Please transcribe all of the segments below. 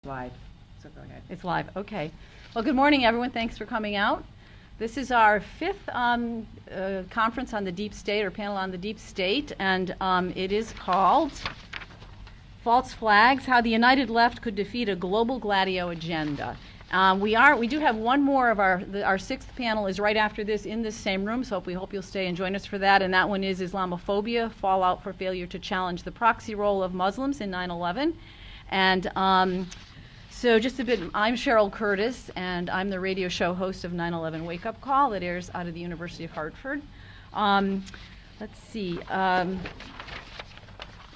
Live. So go ahead. It's live. Okay. Well, good morning, everyone. Thanks for coming out. This is our fifth conference on the deep state, or panel on the deep state, and it is called False Flags: How the United Left Could Defeat a Global Gladio Agenda. We do have one more of our sixth panel is right after this in this same room, so we hope you'll stay and join us for that. And that one is Islamophobia, Fallout for Failure to Challenge the Proxy Role of Muslims in 9/11. And so just a bit, I'm Cheryl Curtis, and I'm the radio show host of 9/11 Wake Up Call that airs out of the University of Hartford. Let's see.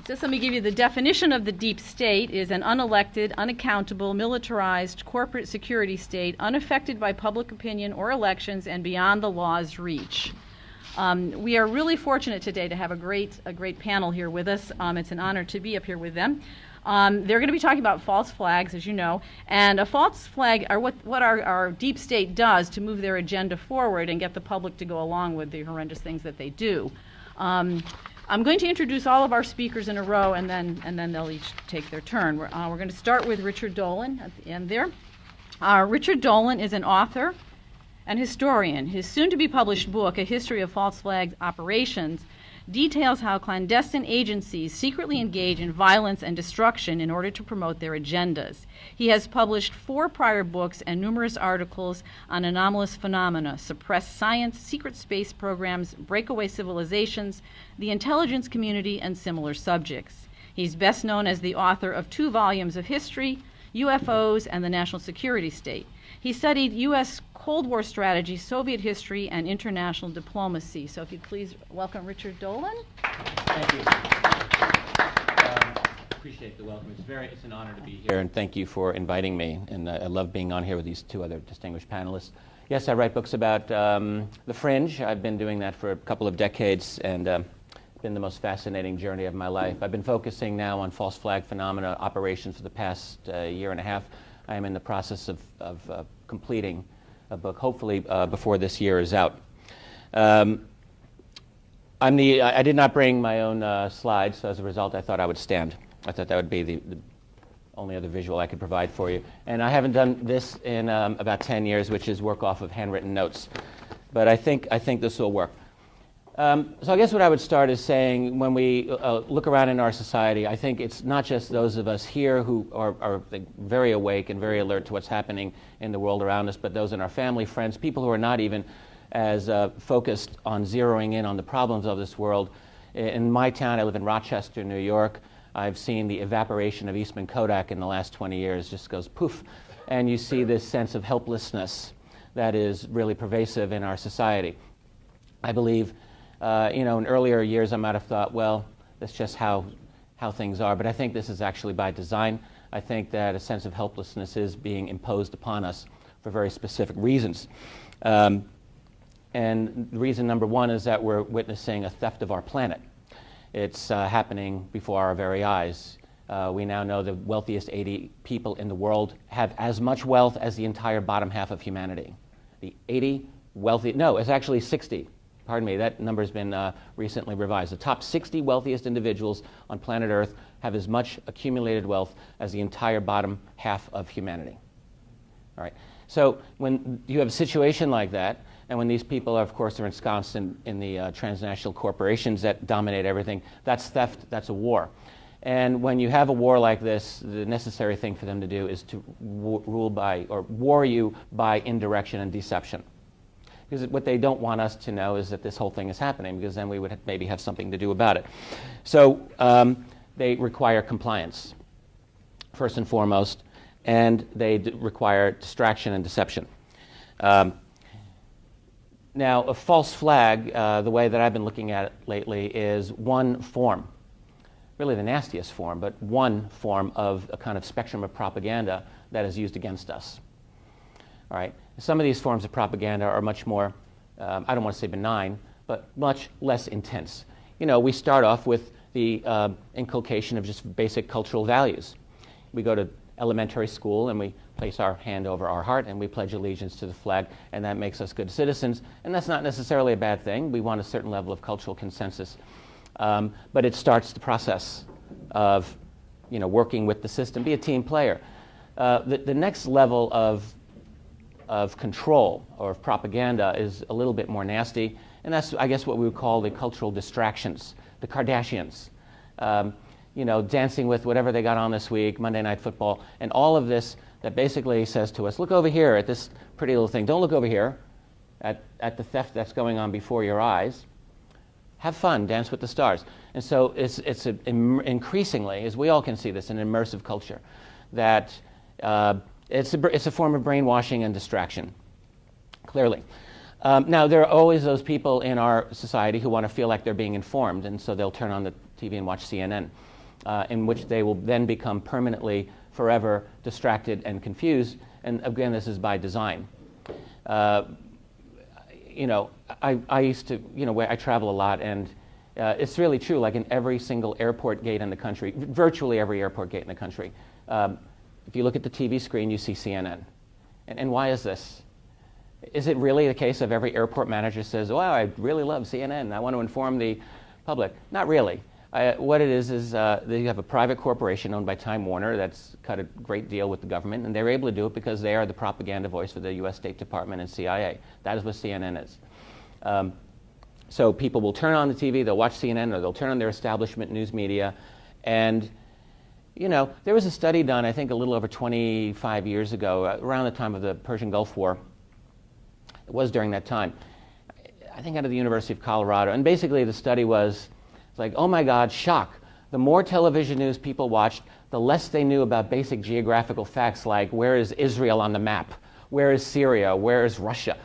Just let me give you the definition of the deep state is an unelected, unaccountable, militarized corporate security state unaffected by public opinion or elections and beyond the law's reach. We are really fortunate today to have a great panel here with us. It's an honor to be up here with them. They're going to be talking about false flags, as you know, and a false flag are what our deep state does to move their agenda forward and get the public to go along with the horrendous things that they do. I'm going to introduce all of our speakers in a row, and then they'll each take their turn. We're going to start with Richard Dolan at the end there. Richard Dolan is an author and historian. His soon-to-be-published book, A History of False Flag Operations, details how clandestine agencies secretly engage in violence and destruction in order to promote their agendas. He has published 4 prior books and numerous articles on anomalous phenomena, suppressed science, secret space programs, breakaway civilizations, the intelligence community, and similar subjects. He's best known as the author of 2 volumes of history, UFOs and the National Security State. He studied U.S. Cold War strategy, Soviet history, and international diplomacy. So if you'd please welcome Richard Dolan. Thank you. Appreciate the welcome. It's an honor to be here, and thank you for inviting me. And I love being on here with these 2 other distinguished panelists. Yes, I write books about the fringe. I've been doing that for a couple of decades, and it's been the most fascinating journey of my life. I've been focusing now on false flag phenomena operations for the past year and a half. I am in the process of completing a book, hopefully before this year is out. I did not bring my own slides, so as a result I thought I would stand. I thought that would be the only other visual I could provide for you. And I haven't done this in about 10 years, which is work off of handwritten notes. But I think this will work. So I guess what I would start is saying when we look around in our society, I think it's not just those of us here who are very awake and very alert to what's happening in the world around us, but those in our family, friends, people who are not even as focused on zeroing in on the problems of this world. In my town, I live in Rochester, New York. I've seen the evaporation of Eastman Kodak in the last 20 years, just goes poof. And you see this sense of helplessness that is really pervasive in our society. I believe in earlier years I might have thought, well, that's just how things are. But I think this is actually by design. I think that a sense of helplessness is being imposed upon us for very specific reasons. And reason number 1 is that we're witnessing a theft of our planet. It's happening before our very eyes. We now know the wealthiest 80 people in the world have as much wealth as the entire bottom half of humanity. The 80 wealthy, no, it's actually 60. Pardon me, that number has been recently revised. The top 60 wealthiest individuals on planet Earth have as much accumulated wealth as the entire bottom half of humanity. All right. So when you have a situation like that, and when these people, of course, are ensconced in the transnational corporations that dominate everything, that's theft, that's a war. And when you have a war like this, the necessary thing for them to do is to war you by indirection and deception. Because what they don't want us to know is that this whole thing is happening, because then we would maybe have something to do about it. So they require compliance, first and foremost, and they require distraction and deception. Now, a false flag, the way that I've been looking at it lately, is one form, really the nastiest form, but one form of a kind of spectrum of propaganda that is used against us. All right. Some of these forms of propaganda are much more, I don't want to say benign, but much less intense. We start off with the inculcation of just basic cultural values. We go to elementary school and we place our hand over our heart and we pledge allegiance to the flag, and that makes us good citizens. And that's not necessarily a bad thing. We want a certain level of cultural consensus. But it starts the process of working with the system. Be a team player. The next level of control or of propaganda is a little bit more nasty, and that's, I guess, what we would call the cultural distractions, the Kardashians, dancing with whatever they got on this week, Monday Night Football, and all of this that basically says to us, look over here at this pretty little thing. Don't look over here at the theft that's going on before your eyes. Have fun, dance with the stars. And so it's increasingly, as we all can see this, an immersive culture that it's a form of brainwashing and distraction, clearly. Now, there are always those people in our society who want to feel like they're being informed, and so they'll turn on the TV and watch CNN, in which they will then become permanently, forever distracted and confused. And again, this is by design. I used to, I travel a lot, and it's really true, like in every single airport gate in the country, virtually every airport gate in the country, if you look at the TV screen, you see CNN. And why is this? Is it really the case of every airport manager says, wow, I really love CNN, I want to inform the public? Not really. What it is they have a private corporation owned by Time Warner that's cut a great deal with the government, and they're able to do it because they are the propaganda voice for the U.S. State Department and CIA. That is what CNN is. So people will turn on the TV, they'll watch CNN, or they'll turn on their establishment news media, and there was a study done, I think, a little over 25 years ago, around the time of the Persian Gulf War. It was during that time, I think out of the University of Colorado. And basically the study was like, oh my God, shock. The more television news people watched, the less they knew about basic geographical facts like where is Israel on the map? Where is Syria? Where is Russia?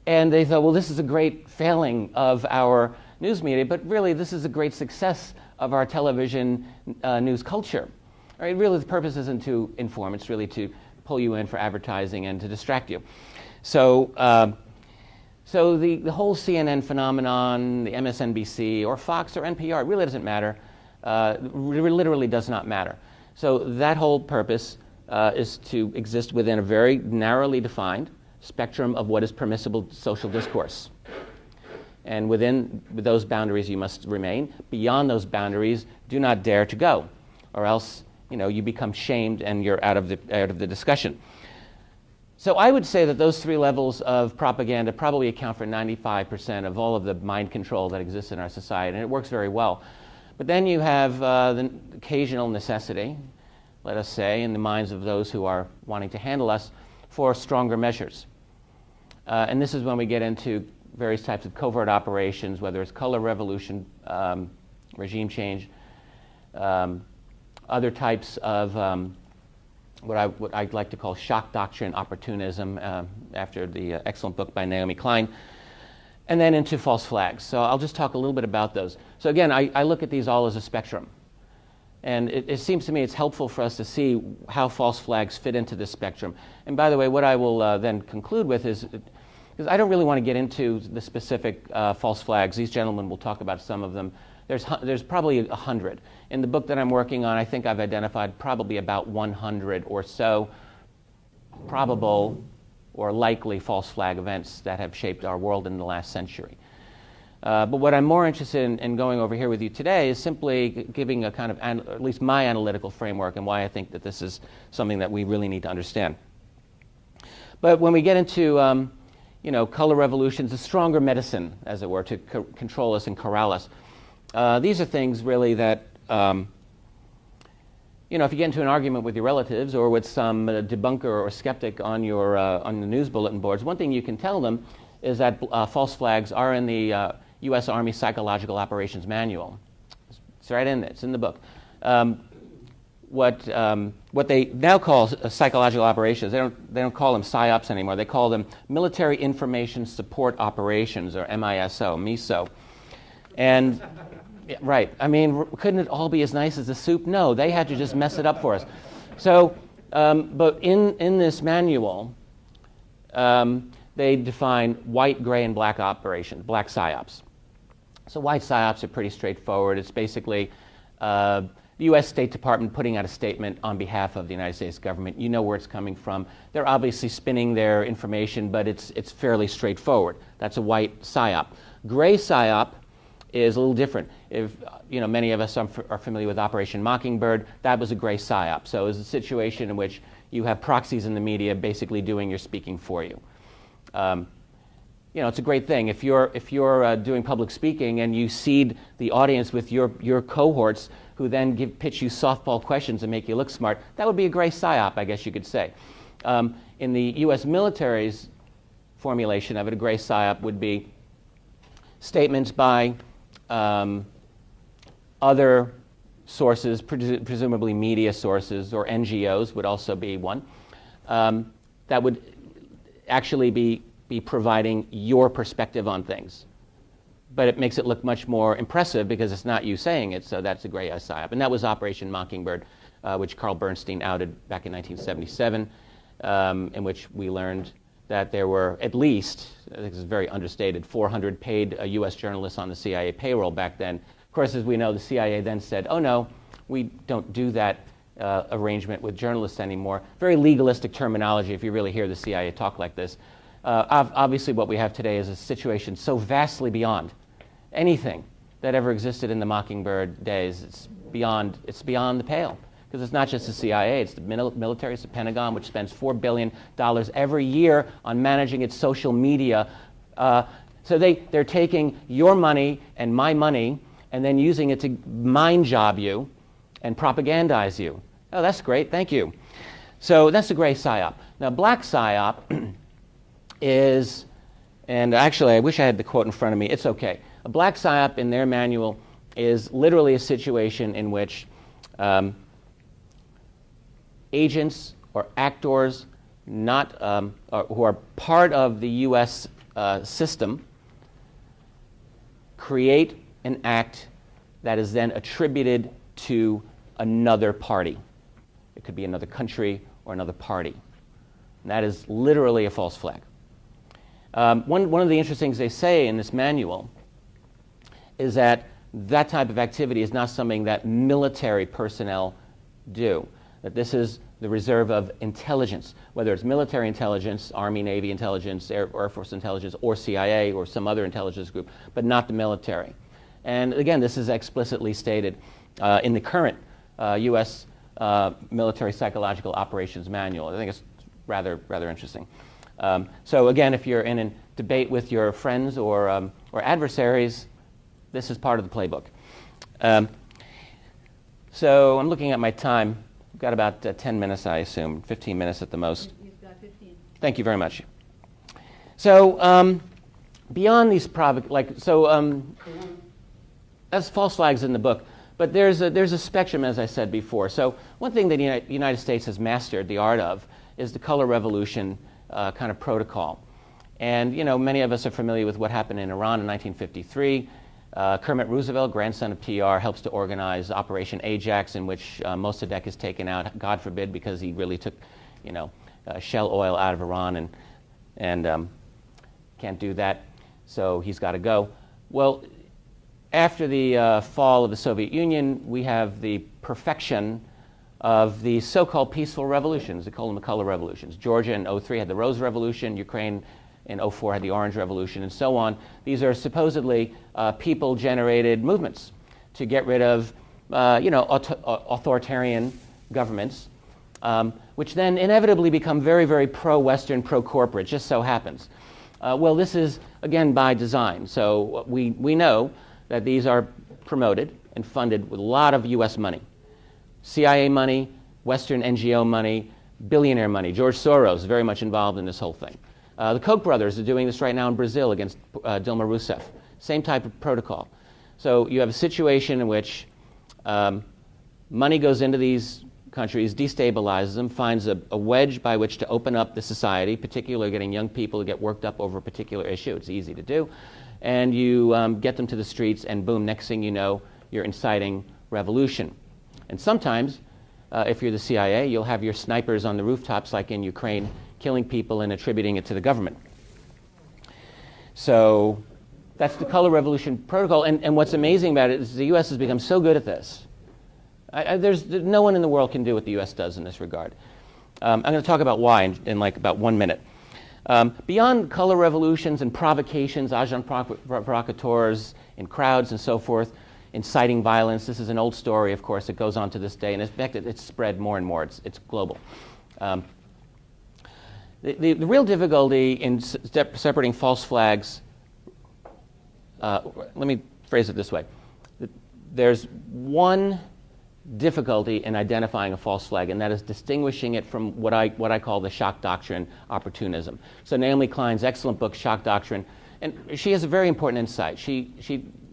And they thought, well, this is a great failing of our news media, but really this is a great success of our television news culture. Right? Really, the purpose isn't to inform, it's really to pull you in for advertising and to distract you. So the whole CNN phenomenon, the MSNBC or Fox or NPR, it really doesn't matter. It literally does not matter. So that whole purpose is to exist within a very narrowly defined spectrum of what is permissible social discourse. And within those boundaries you must remain. Beyond those boundaries, do not dare to go, or else you become shamed and you're out of the discussion. So I would say that those three levels of propaganda probably account for 95% of all of the mind control that exists in our society, and it works very well. But then you have the occasional necessity, let us say, in the minds of those who are wanting to handle us, for stronger measures. And this is when we get into various types of covert operations, whether it's color revolution, regime change, other types of what I'd like to call shock doctrine opportunism, after the excellent book by Naomi Klein, and then into false flags. So I'll just talk a little bit about those. So again, I look at these all as a spectrum. And it seems to me it's helpful for us to see how false flags fit into this spectrum. And by the way, what I will then conclude with is, because I don't really want to get into the specific false flags. These gentlemen will talk about some of them. There's probably 100. In the book that I'm working on, I think I've identified probably about 100 or so probable or likely false flag events that have shaped our world in the last century. But what I'm more interested in going over here with you today is simply giving a kind of, at least my analytical framework and why I think that this is something that we really need to understand. But when we get into color revolutions, a stronger medicine, as it were, to control us and corral us, these are things really that, if you get into an argument with your relatives or with some debunker or skeptic on the news bulletin boards, one thing you can tell them is that false flags are in the U.S. Army Psychological Operations Manual. It's right in there. It's in the book. What they now call psychological operations, they don't call them PSYOPs anymore. They call them Military Information Support Operations, or MISO. And yeah, right. I mean, couldn't it all be as nice as the soup? No, they had to just mess it up for us. So, but in this manual, they define white, gray, and black operations, black PSYOPs. So white PSYOPs are pretty straightforward. It's basically the U.S. State Department putting out a statement on behalf of the United States government. You know where it's coming from. They're obviously spinning their information, but it's fairly straightforward. That's a white PSYOP. Gray PSYOP is a little different. If many of us are familiar with Operation Mockingbird, that was a gray PSYOP. So it was a situation in which you have proxies in the media basically doing your speaking for you. It's a great thing. If you're doing public speaking and you seed the audience with your cohorts who then pitch you softball questions and make you look smart, that would be a great psyop, I guess you could say. In the U.S. military's formulation of it, a gray psyop would be statements by other sources, presumably media sources, or NGOs would also be one, that would actually be providing your perspective on things. But it makes it look much more impressive because it's not you saying it, so that's a gray psyop. And that was Operation Mockingbird, which Carl Bernstein outed back in 1977, in which we learned that there were at least, I think this is very understated, 400 paid U.S. journalists on the CIA payroll back then. Of course, as we know, the CIA then said, oh no, we don't do that arrangement with journalists anymore. Very legalistic terminology if you really hear the CIA talk like this. Obviously what we have today is a situation so vastly beyond anything that ever existed in the Mockingbird days. It's beyond the pale. Because it's not just the CIA, it's the military, it's the Pentagon, which spends $4 billion every year on managing its social media. So they're taking your money and my money and then using it to mind job you and propagandize you. Oh, that's great, thank you. So that's the gray psyop. Now, black psyop is, and actually I wish I had the quote in front of me, it's okay. A black psyop in their manual is literally a situation in which agents or actors who are part of the U.S. System create an act that is then attributed to another party. It could be another country or another party. And that is literally a false flag. One of the interesting things they say in this manual is that type of activity is not something that military personnel do. That this is the reserve of intelligence, whether it's military intelligence, Army, Navy intelligence, Air Force intelligence, or CIA, or some other intelligence group, but not the military. And again, this is explicitly stated in the current U.S. Military Psychological Operations Manual. I think it's rather interesting. So again, if you're in a debate with your friends or adversaries, this is part of the playbook. So I'm looking at my time. We've got about 10 minutes, I assume, 15 minutes at the most. You've got 15. Thank you very much. So beyond these that's false flags in the book, but there's a spectrum, as I said before. So one thing that the United States has mastered the art of is the color revolution kind of protocol. And many of us are familiar with what happened in Iran in 1953. Kermit Roosevelt, grandson of TR, helps to organize Operation Ajax, in which Mossadegh is taken out, God forbid, because he really took, shell oil out of Iran and can't do that, so he's got to go. Well, after the fall of the Soviet Union, we have the perfection of the so-called peaceful revolutions. They call them the color revolutions. Georgia in 2003 had the Rose Revolution, Ukraine in 2004 had the Orange Revolution, and so on. These are supposedly people-generated movements to get rid of, authoritarian governments, which then inevitably become very, very pro-Western, pro-corporate. Just so happens. Well, this is again by design. So we know that these are promoted and funded with a lot of U.S. money, CIA money, Western NGO money, billionaire money. George Soros is very much involved in this whole thing. The Koch brothers are doing this right now in Brazil against Dilma Rousseff. Same type of protocol. So you have a situation in which money goes into these countries, destabilizes them, finds a wedge by which to open up the society, particularly getting young people to get worked up over a particular issue. It's easy to do. And you get them to the streets, and boom, next thing you know, you're inciting revolution. And sometimes, if you're the CIA, you'll have your snipers on the rooftops, like in Ukraine, killing people and attributing it to the government. So that's the color revolution protocol. And what's amazing about it is the U.S. has become so good at this. There's no one in the world can do what the U.S. does in this regard. I'm going to talk about why in like about 1 minute. Beyond color revolutions and provocations, agents provocateurs in crowds and so forth, inciting violence. This is an old story, of course. It goes on to this day. And in fact, it's spread more and more. It's global. The real difficulty in separating false flags, let me phrase it this way. There's one difficulty in identifying a false flag, and that is distinguishing it from what I call the shock doctrine opportunism. So Naomi Klein's excellent book, Shock Doctrine, and she has a very important insight. She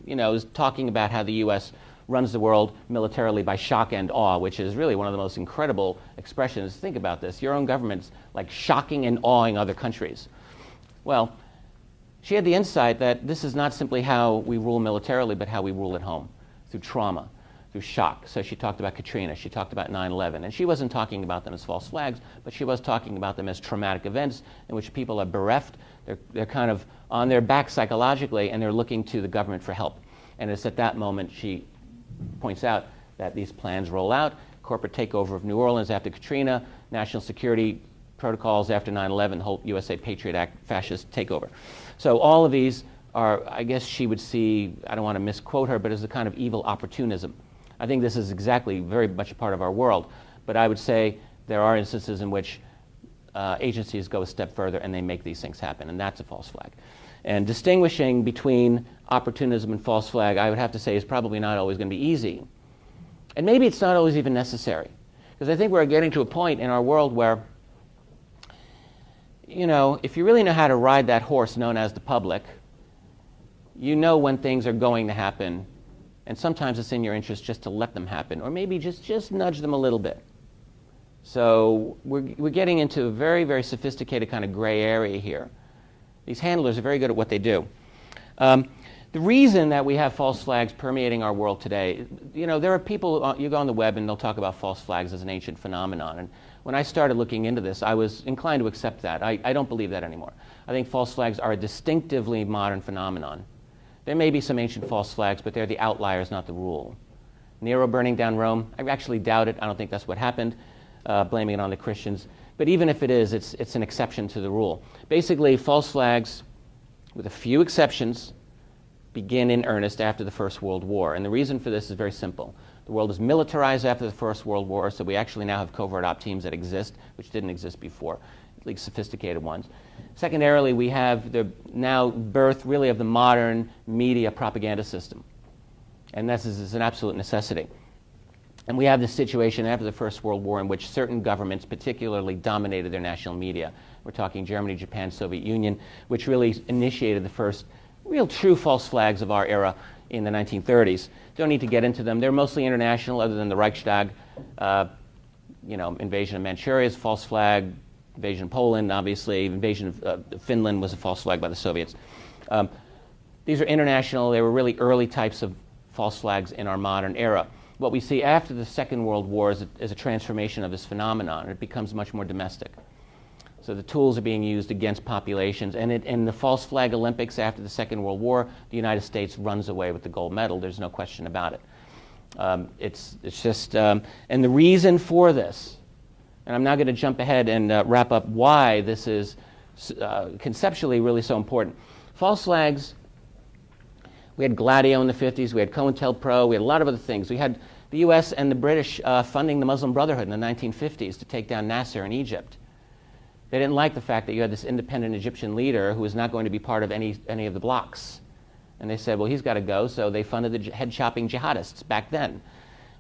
is talking about how the U.S. runs the world militarily by shock and awe, which is really one of the most incredible expressions. Think about this. Your own government's like shocking and awing other countries. Well, she had the insight that this is not simply how we rule militarily, but how we rule at home, through trauma, through shock. So she talked about Katrina, she talked about 9/11, and she wasn't talking about them as false flags, but she was talking about them as traumatic events in which people are bereft, they're kind of on their back psychologically, and they're looking to the government for help. And it's at that moment she points out that these plans roll out, corporate takeover of New Orleans after Katrina, national security protocols after 9/11, the whole USA Patriot Act fascist takeover. So all of these are, I guess she would see, I don't want to misquote her, but as a kind of evil opportunism. I think this is exactly very much a part of our world, but I would say there are instances in which agencies go a step further and they make these things happen, and that's a false flag. And distinguishing between opportunism and false flag, I would have to say, is probably not always going to be easy. And maybe it's not always even necessary. Because I think we're getting to a point in our world where, if you really know how to ride that horse known as the public, you know when things are going to happen, and sometimes it's in your interest just to let them happen, or maybe just nudge them a little bit. So we're getting into a very, very sophisticated kind of gray area here. These handlers are very good at what they do. The reason that we have false flags permeating our world today, there are people, you go on the web and they'll talk about false flags as an ancient phenomenon. And when I started looking into this, I was inclined to accept that. I don't believe that anymore. I think false flags are a distinctively modern phenomenon. There may be some ancient false flags, but they're the outliers, not the rule. Nero burning down Rome, I actually doubt it. I don't think that's what happened, blaming it on the Christians. But even if it is, it's an exception to the rule. Basically, false flags, with a few exceptions, begin in earnest after the First World War. And the reason for this is very simple. The world is militarized after the First World War, so we actually now have covert op teams that exist, which didn't exist before, at least sophisticated ones. Secondarily, we have the now birth really of the modern media propaganda system. And this is an absolute necessity. And we have this situation after the First World War in which certain governments particularly dominated their national media. We're talking Germany, Japan, Soviet Union, which really initiated the first real true false flags of our era in the 1930s. Don't need to get into them. They're mostly international, other than the Reichstag, invasion of Manchuria is a false flag, invasion of Poland, obviously, invasion of Finland was a false flag by the Soviets. These are international. They were really early types of false flags in our modern era. What we see after the Second World War is a transformation of this phenomenon. It becomes much more domestic. So the tools are being used against populations. And in the false flag Olympics after the Second World War, the United States runs away with the gold medal. There's no question about it. It's just, and the reason for this, and I'm now going to jump ahead and wrap up why this is conceptually really so important. False flags, we had Gladio in the 50s, we had COINTELPRO, we had a lot of other things. We had the US and the British funding the Muslim Brotherhood in the 1950s to take down Nasser in Egypt. They didn't like the fact that you had this independent Egyptian leader who was not going to be part of any of the blocs. And they said, well, he's got to go, so they funded the head-chopping jihadists back then.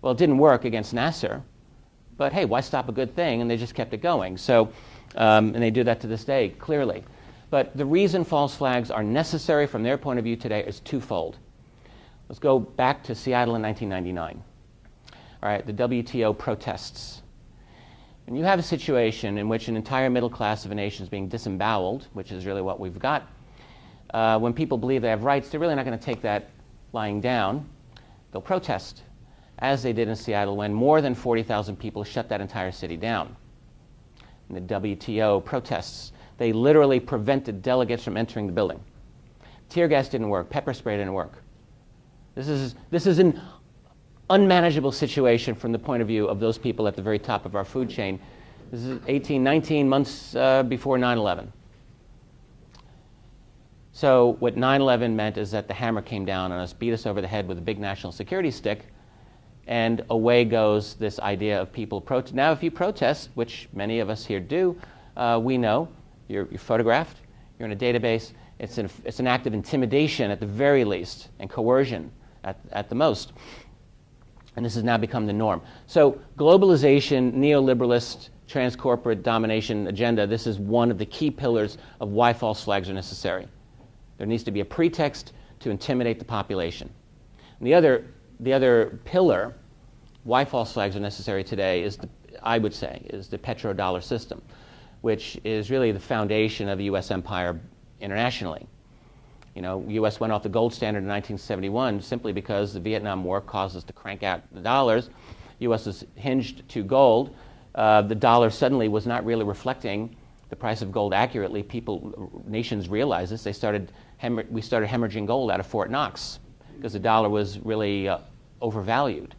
Well, it didn't work against Nasser, but hey, why stop a good thing? And they just kept it going. So, and they do that to this day, clearly. But the reason false flags are necessary from their point of view today is twofold. Let's go back to Seattle in 1999. All right, the WTO protests. And you have a situation in which an entire middle class of a nation is being disemboweled, which is really what we've got. When people believe they have rights, they're really not going to take that lying down. They'll protest, as they did in Seattle when more than 40,000 people shut that entire city down. In the WTO protests, they literally prevented delegates from entering the building. Tear gas didn't work. Pepper spray didn't work. This is an unmanageable situation from the point of view of those people at the very top of our food chain. This is 19 months before 9/11. So what 9/11 meant is that the hammer came down on us, beat us over the head with a big national security stick, and away goes this idea of people protest. Now, if you protest, which many of us here do, we know you're photographed, you're in a database. It's an act of intimidation at the very least, and coercion at the most. And this has now become the norm. So globalization, neoliberalist, trans-corporate domination agenda, this is one of the key pillars of why false flags are necessary. There needs to be a pretext to intimidate the population. And the other pillar, why false flags are necessary today, is I would say, is the petrodollar system, which is really the foundation of the U.S. empire internationally. You know, U.S. went off the gold standard in 1971 simply because the Vietnam War caused us to crank out the dollars. U.S. was hinged to gold. The dollar suddenly was not really reflecting the price of gold accurately. Nations realized this. We started hemorrhaging gold out of Fort Knox because the dollar was really overvalued.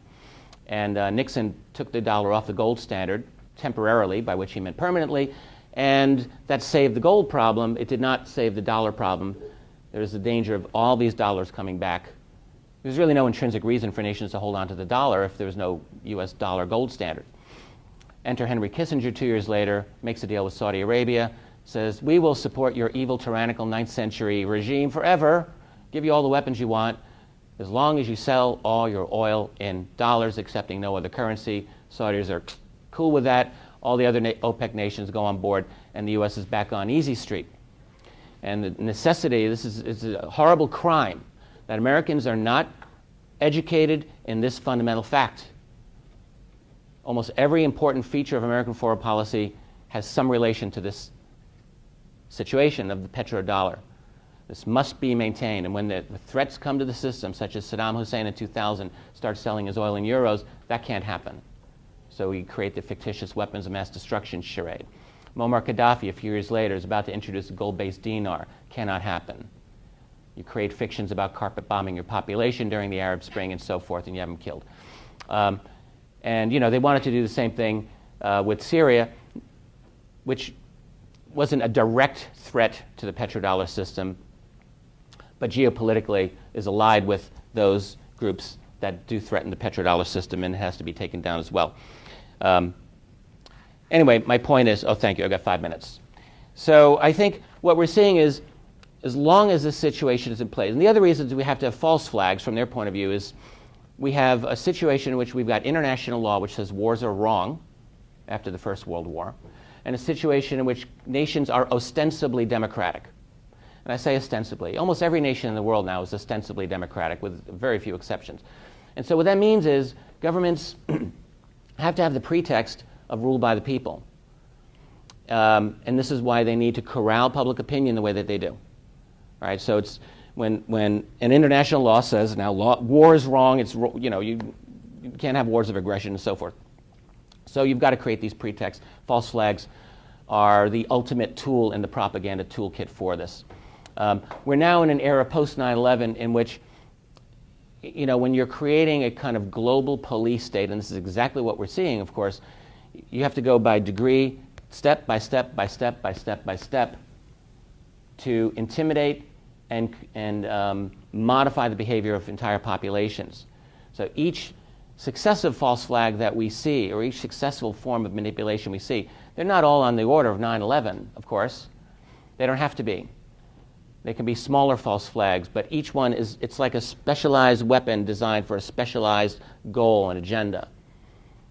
And Nixon took the dollar off the gold standard temporarily, by which he meant permanently, and that saved the gold problem. It did not save the dollar problem. There's the danger of all these dollars coming back. There's really no intrinsic reason for nations to hold on to the dollar if there's no U.S. dollar gold standard. Enter Henry Kissinger 2 years later, makes a deal with Saudi Arabia, says, we will support your evil, tyrannical 9th century regime forever, give you all the weapons you want, as long as you sell all your oil in dollars, accepting no other currency. Saudis are cool with that. All the other OPEC nations go on board, and the U.S. is back on easy street. And the necessity, this is a horrible crime, that Americans are not educated in this fundamental fact. Almost every important feature of American foreign policy has some relation to this situation of the petrodollar. This must be maintained. And when the threats come to the system, such as Saddam Hussein in 2000 starts selling his oil in euros, that can't happen. So we create the fictitious weapons of mass destruction charade. Muammar Gaddafi, a few years later, is about to introduce a gold-based dinar. Cannot happen. You create fictions about carpet bombing your population during the Arab Spring and so forth, and you have them killed. And, you know, they wanted to do the same thing with Syria, which wasn't a direct threat to the petrodollar system, but geopolitically is allied with those groups that do threaten the petrodollar system, and it has to be taken down as well. Anyway, my point is, oh, thank you, I've got 5 minutes. So I think what we're seeing is, as long as this situation is in place, and the other reasons we have to have false flags from their point of view is we have a situation in which we've got international law which says wars are wrong after the First World War, and a situation in which nations are ostensibly democratic. And I say ostensibly. Almost every nation in the world now is ostensibly democratic, with very few exceptions. And so what that means is governments have to have the pretext of rule by the people. And this is why they need to corral public opinion the way that they do. All right, so it's when an international law says now war is wrong, it's, you know, you can't have wars of aggression and so forth. So you've got to create these pretexts. False flags are the ultimate tool in the propaganda toolkit for this. We're now in an era post 9/11 in which, you know, when you're creating a kind of global police state, and this is exactly what we're seeing, of course, you have to go by degree, step by step by step by step by step, to intimidate and modify the behavior of entire populations. So each successive false flag that we see, or each successful form of manipulation we see, they're not all on the order of 9/11, of course. They don't have to be. They can be smaller false flags, but each one it's like a specialized weapon designed for a specialized goal and agenda.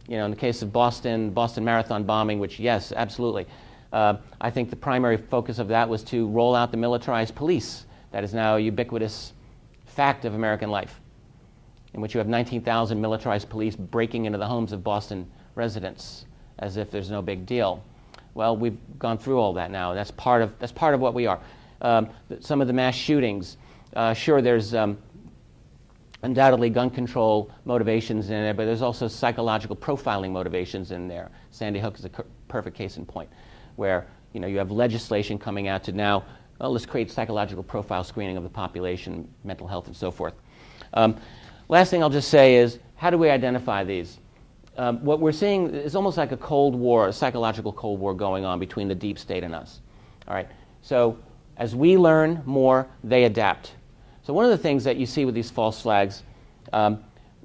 You know, in the case of Boston Marathon bombing, which, yes, absolutely. I think the primary focus of that was to roll out the militarized police. That is now a ubiquitous fact of American life, in which you have 19,000 militarized police breaking into the homes of Boston residents as if there's no big deal. Well, we've gone through all that now. That's part of what we are. Some of the mass shootings, sure, there's undoubtedly gun control motivations in there, but there's also psychological profiling motivations in there. Sandy Hook is a perfect case in point, where, you know, you have legislation coming out to now, well, let's create psychological profile screening of the population, mental health, and so forth. Last thing I'll just say is, how do we identify these? What we're seeing is almost like a Cold War, a psychological Cold War going on between the deep state and us. All right. So as we learn more, they adapt. So one of the things that you see with these false flags,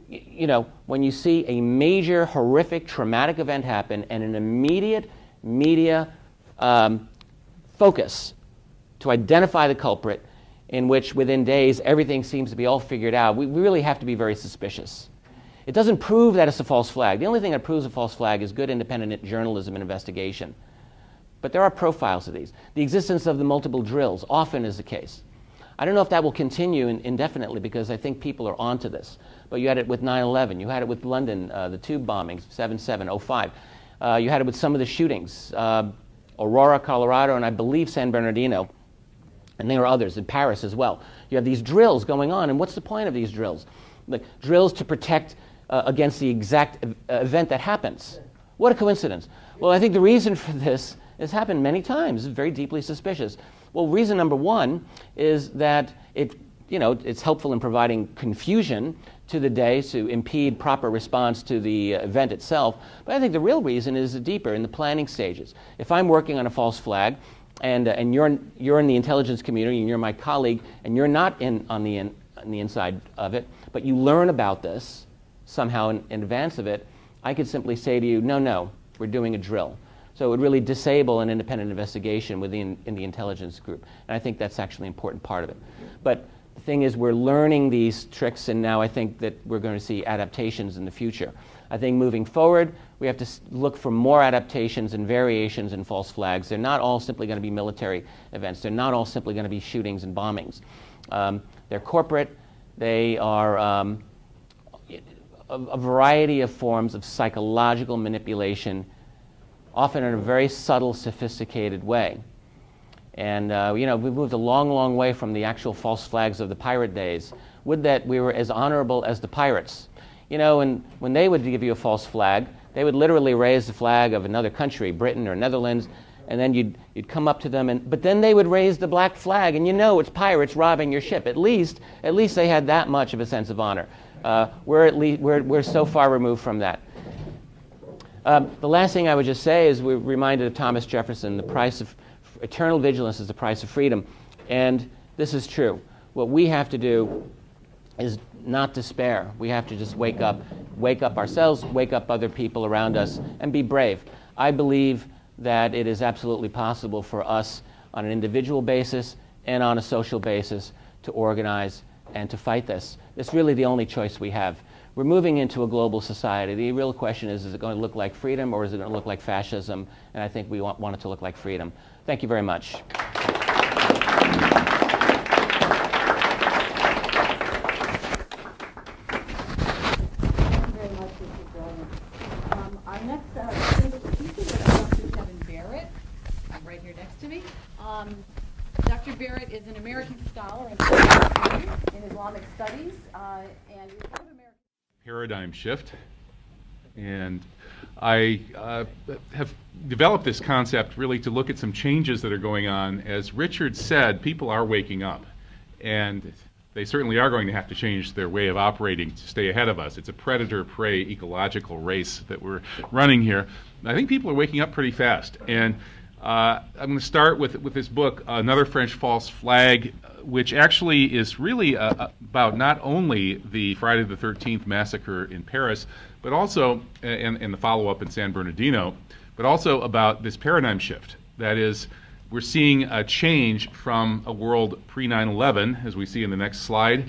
you know, when you see a major, horrific, traumatic event happen and an immediate media focus to identify the culprit, in which within days everything seems to be all figured out, we really have to be very suspicious. It doesn't prove that it's a false flag. The only thing that proves a false flag is good independent journalism and investigation. But there are profiles of these. The existence of the multiple drills often is the case. I don't know if that will continue indefinitely, because I think people are onto this. But you had it with 9/11. You had it with London, the tube bombings, 7/7, 05. You had it with some of the shootings, Aurora, Colorado, and I believe San Bernardino. And there are others in Paris as well. You have these drills going on, and what's the point of these drills? Like, drills to protect against the exact event that happens. What a coincidence. Well, I think the reason for this has happened many times. It's very deeply suspicious. Well, reason number one is that it's helpful in providing confusion to the day to impede proper response to the event itself. But I think the real reason is deeper in the planning stages. If I'm working on a false flag, and you're in the intelligence community, and you're my colleague, and you're not on the inside of it, but you learn about this somehow in advance of it, I could simply say to you, no, we're doing a drill. So it would really disable an independent investigation in the intelligence group. And I think that's actually an important part of it. But the thing is, we're learning these tricks, and now I think that we're going to see adaptations in the future. I think moving forward, we have to look for more adaptations and variations in false flags. They're not all simply going to be military events. They're not all simply going to be shootings and bombings. They're corporate. They are a variety of forms of psychological manipulation, often in a very subtle, sophisticated way. And we've moved a long, long way from the actual false flags of the pirate days. Would that we were as honorable as the pirates. You know, and when they would give you a false flag, they would literally raise the flag of another country, Britain or Netherlands, and then you'd come up to them, but then they would raise the black flag, and it's pirates robbing your ship. At least they had that much of a sense of honor. We're so far removed from that. The last thing I would just say is we're reminded of Thomas Jefferson, the price of eternal vigilance is the price of freedom. And this is true. What we have to do is not despair. We have to just wake up ourselves, wake up other people around us, and be brave. I believe that it is absolutely possible for us on an individual basis and on a social basis to organize and to fight this. It's really the only choice we have. We're moving into a global society. The real question is it going to look like freedom, or is it going to look like fascism? And I think we want it to look like freedom. Thank you very much. Dr. Barrett is an American scholar in Islamic studies and is part of American paradigm shift. And I have developed this concept really to look at some changes that are going on. As Richard said, people are waking up, and they certainly are going to have to change their way of operating to stay ahead of us. It's a predator-prey ecological race that we're running here. I think people are waking up pretty fast. And I'm going to start with this book, Another French False Flag, which actually is really about not only the Friday the 13th massacre in Paris, but also, and the follow-up in San Bernardino, but also about this paradigm shift. That is, we're seeing a change from a world pre-9/11, as we see in the next slide.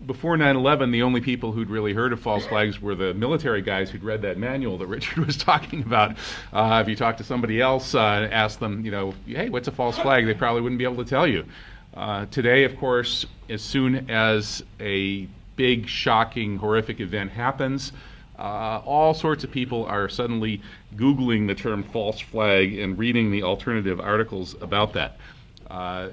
Before 9/11, the only people who'd really heard of false flags were the military guys who'd read that manual that Richard was talking about. If you talk to somebody else, ask them, hey, what's a false flag? They probably wouldn't be able to tell you. Today, of course, as soon as a big, shocking, horrific event happens, all sorts of people are suddenly Googling the term false flag and reading the alternative articles about that.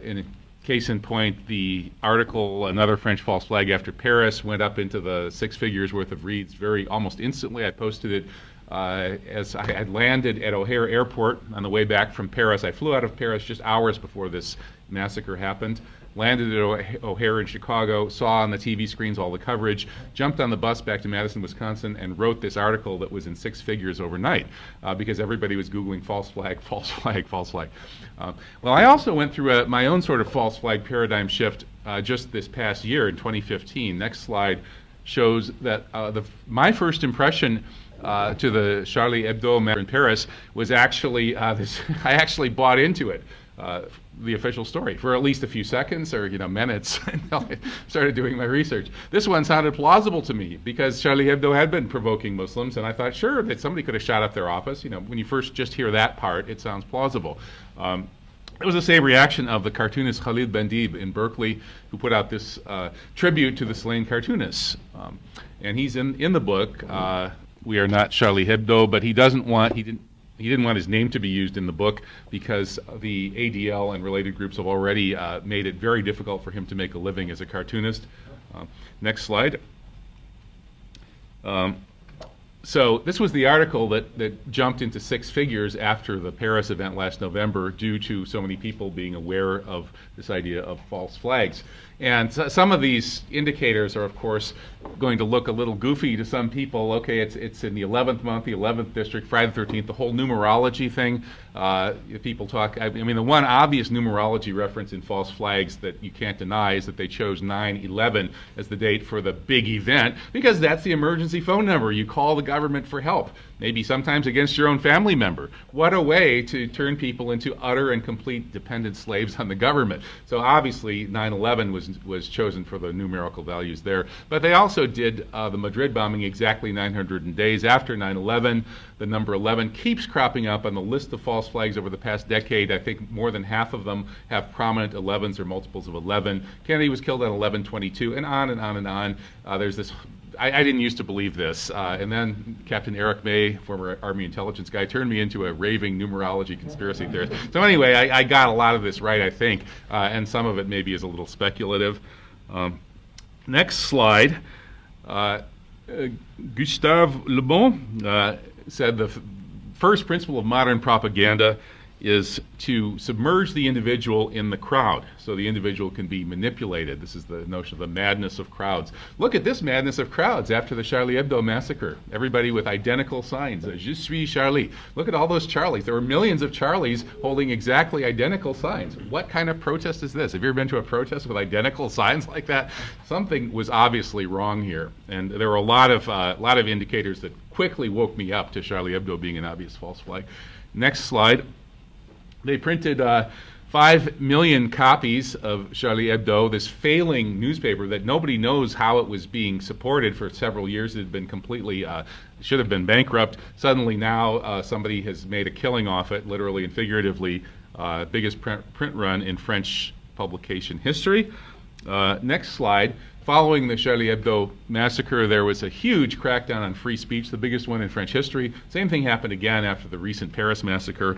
In case in point, the article, Another French False Flag After Paris, went up into the 6 figures worth of reads almost instantly. I posted it as I had landed at O'Hare Airport on the way back from Paris. I flew out of Paris just hours before this massacre happened. Landed at O'Hare in Chicago, saw on the TV screens all the coverage, jumped on the bus back to Madison, Wisconsin, and wrote this article that was in 6 figures overnight because everybody was Googling false flag, false flag, false flag. Well, I also went through my own sort of false flag paradigm shift just this past year in 2015. Next slide shows that my first impression to the Charlie Hebdo matter in Paris was actually this. I actually bought into it, the official story, for at least a few seconds or minutes until I started doing my research. This one sounded plausible to me because Charlie Hebdo had been provoking Muslims, and I thought, sure, that somebody could have shot up their office. When you first just hear that part, it sounds plausible. It was the same reaction of the cartoonist Khalid Bendib in Berkeley, who put out this tribute to the slain cartoonists. And he's in the book. We are not Charlie Hebdo, but he didn't want his name to be used in the book because the ADL and related groups have already made it very difficult for him to make a living as a cartoonist. Next slide. So this was the article that jumped into six figures after the Paris event last November due to so many people being aware of this idea of false flags. And some of these indicators are, of course, going to look a little goofy to some people. Okay, it's in the 11th month, the 11th district, Friday the 13th, the whole numerology thing. People talk, I mean, the one obvious numerology reference in false flags that you can't deny is that they chose 9/11 as the date for the big event, because that's the emergency phone number. You call the government for help, maybe sometimes against your own family member. What a way to turn people into utter and complete dependent slaves on the government. So obviously 9/11 was chosen for the numerical values there. But they also did the Madrid bombing exactly 900 days after 9/11. The number 11 keeps cropping up on the list of false flags over the past decade. I think more than half of them have prominent 11s or multiples of 11. Kennedy was killed on 11/22, and on and on and on. There's this. I didn't used to believe this, and then Captain Eric May, former Army intelligence guy, turned me into a raving numerology conspiracy theorist. So anyway, I got a lot of this right, I think, and some of it maybe is a little speculative. Next slide. Gustave Le Bon said the first principle of modern propaganda is to submerge the individual in the crowd so the individual can be manipulated. This is the notion of the madness of crowds. Look at this madness of crowds after the Charlie Hebdo massacre. Everybody with identical signs. Je suis Charlie. Look at all those Charlies. There were millions of Charlies holding exactly identical signs. What kind of protest is this? Have you ever been to a protest with identical signs like that? Something was obviously wrong here. And there were a lot of indicators that quickly woke me up to Charlie Hebdo being an obvious false flag. Next slide. They printed 5 million copies of Charlie Hebdo, this failing newspaper that nobody knows how it was being supported for several years. It had been completely, should have been bankrupt. Suddenly now somebody has made a killing off it, literally and figuratively. Biggest print run in French publication history. Next slide. Following the Charlie Hebdo massacre, there was a huge crackdown on free speech, the biggest one in French history. Same thing happened again after the recent Paris massacre.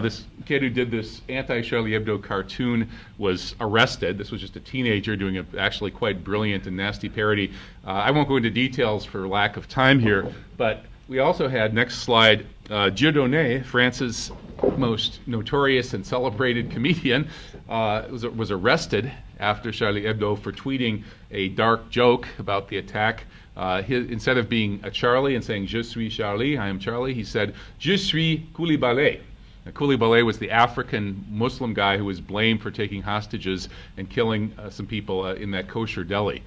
This kid who did this anti-Charlie Hebdo cartoon was arrested. This was just a teenager doing an actually quite brilliant and nasty parody. I won't go into details for lack of time here, but we also had, next slide, Dolan, France's most notorious and celebrated comedian, was arrested after Charlie Hebdo for tweeting a dark joke about the attack. Instead of being a Charlie and saying, Je suis Charlie, I am Charlie, he said, Je suis Koulibaly. Koulibaly was the African Muslim guy who was blamed for taking hostages and killing some people in that kosher deli.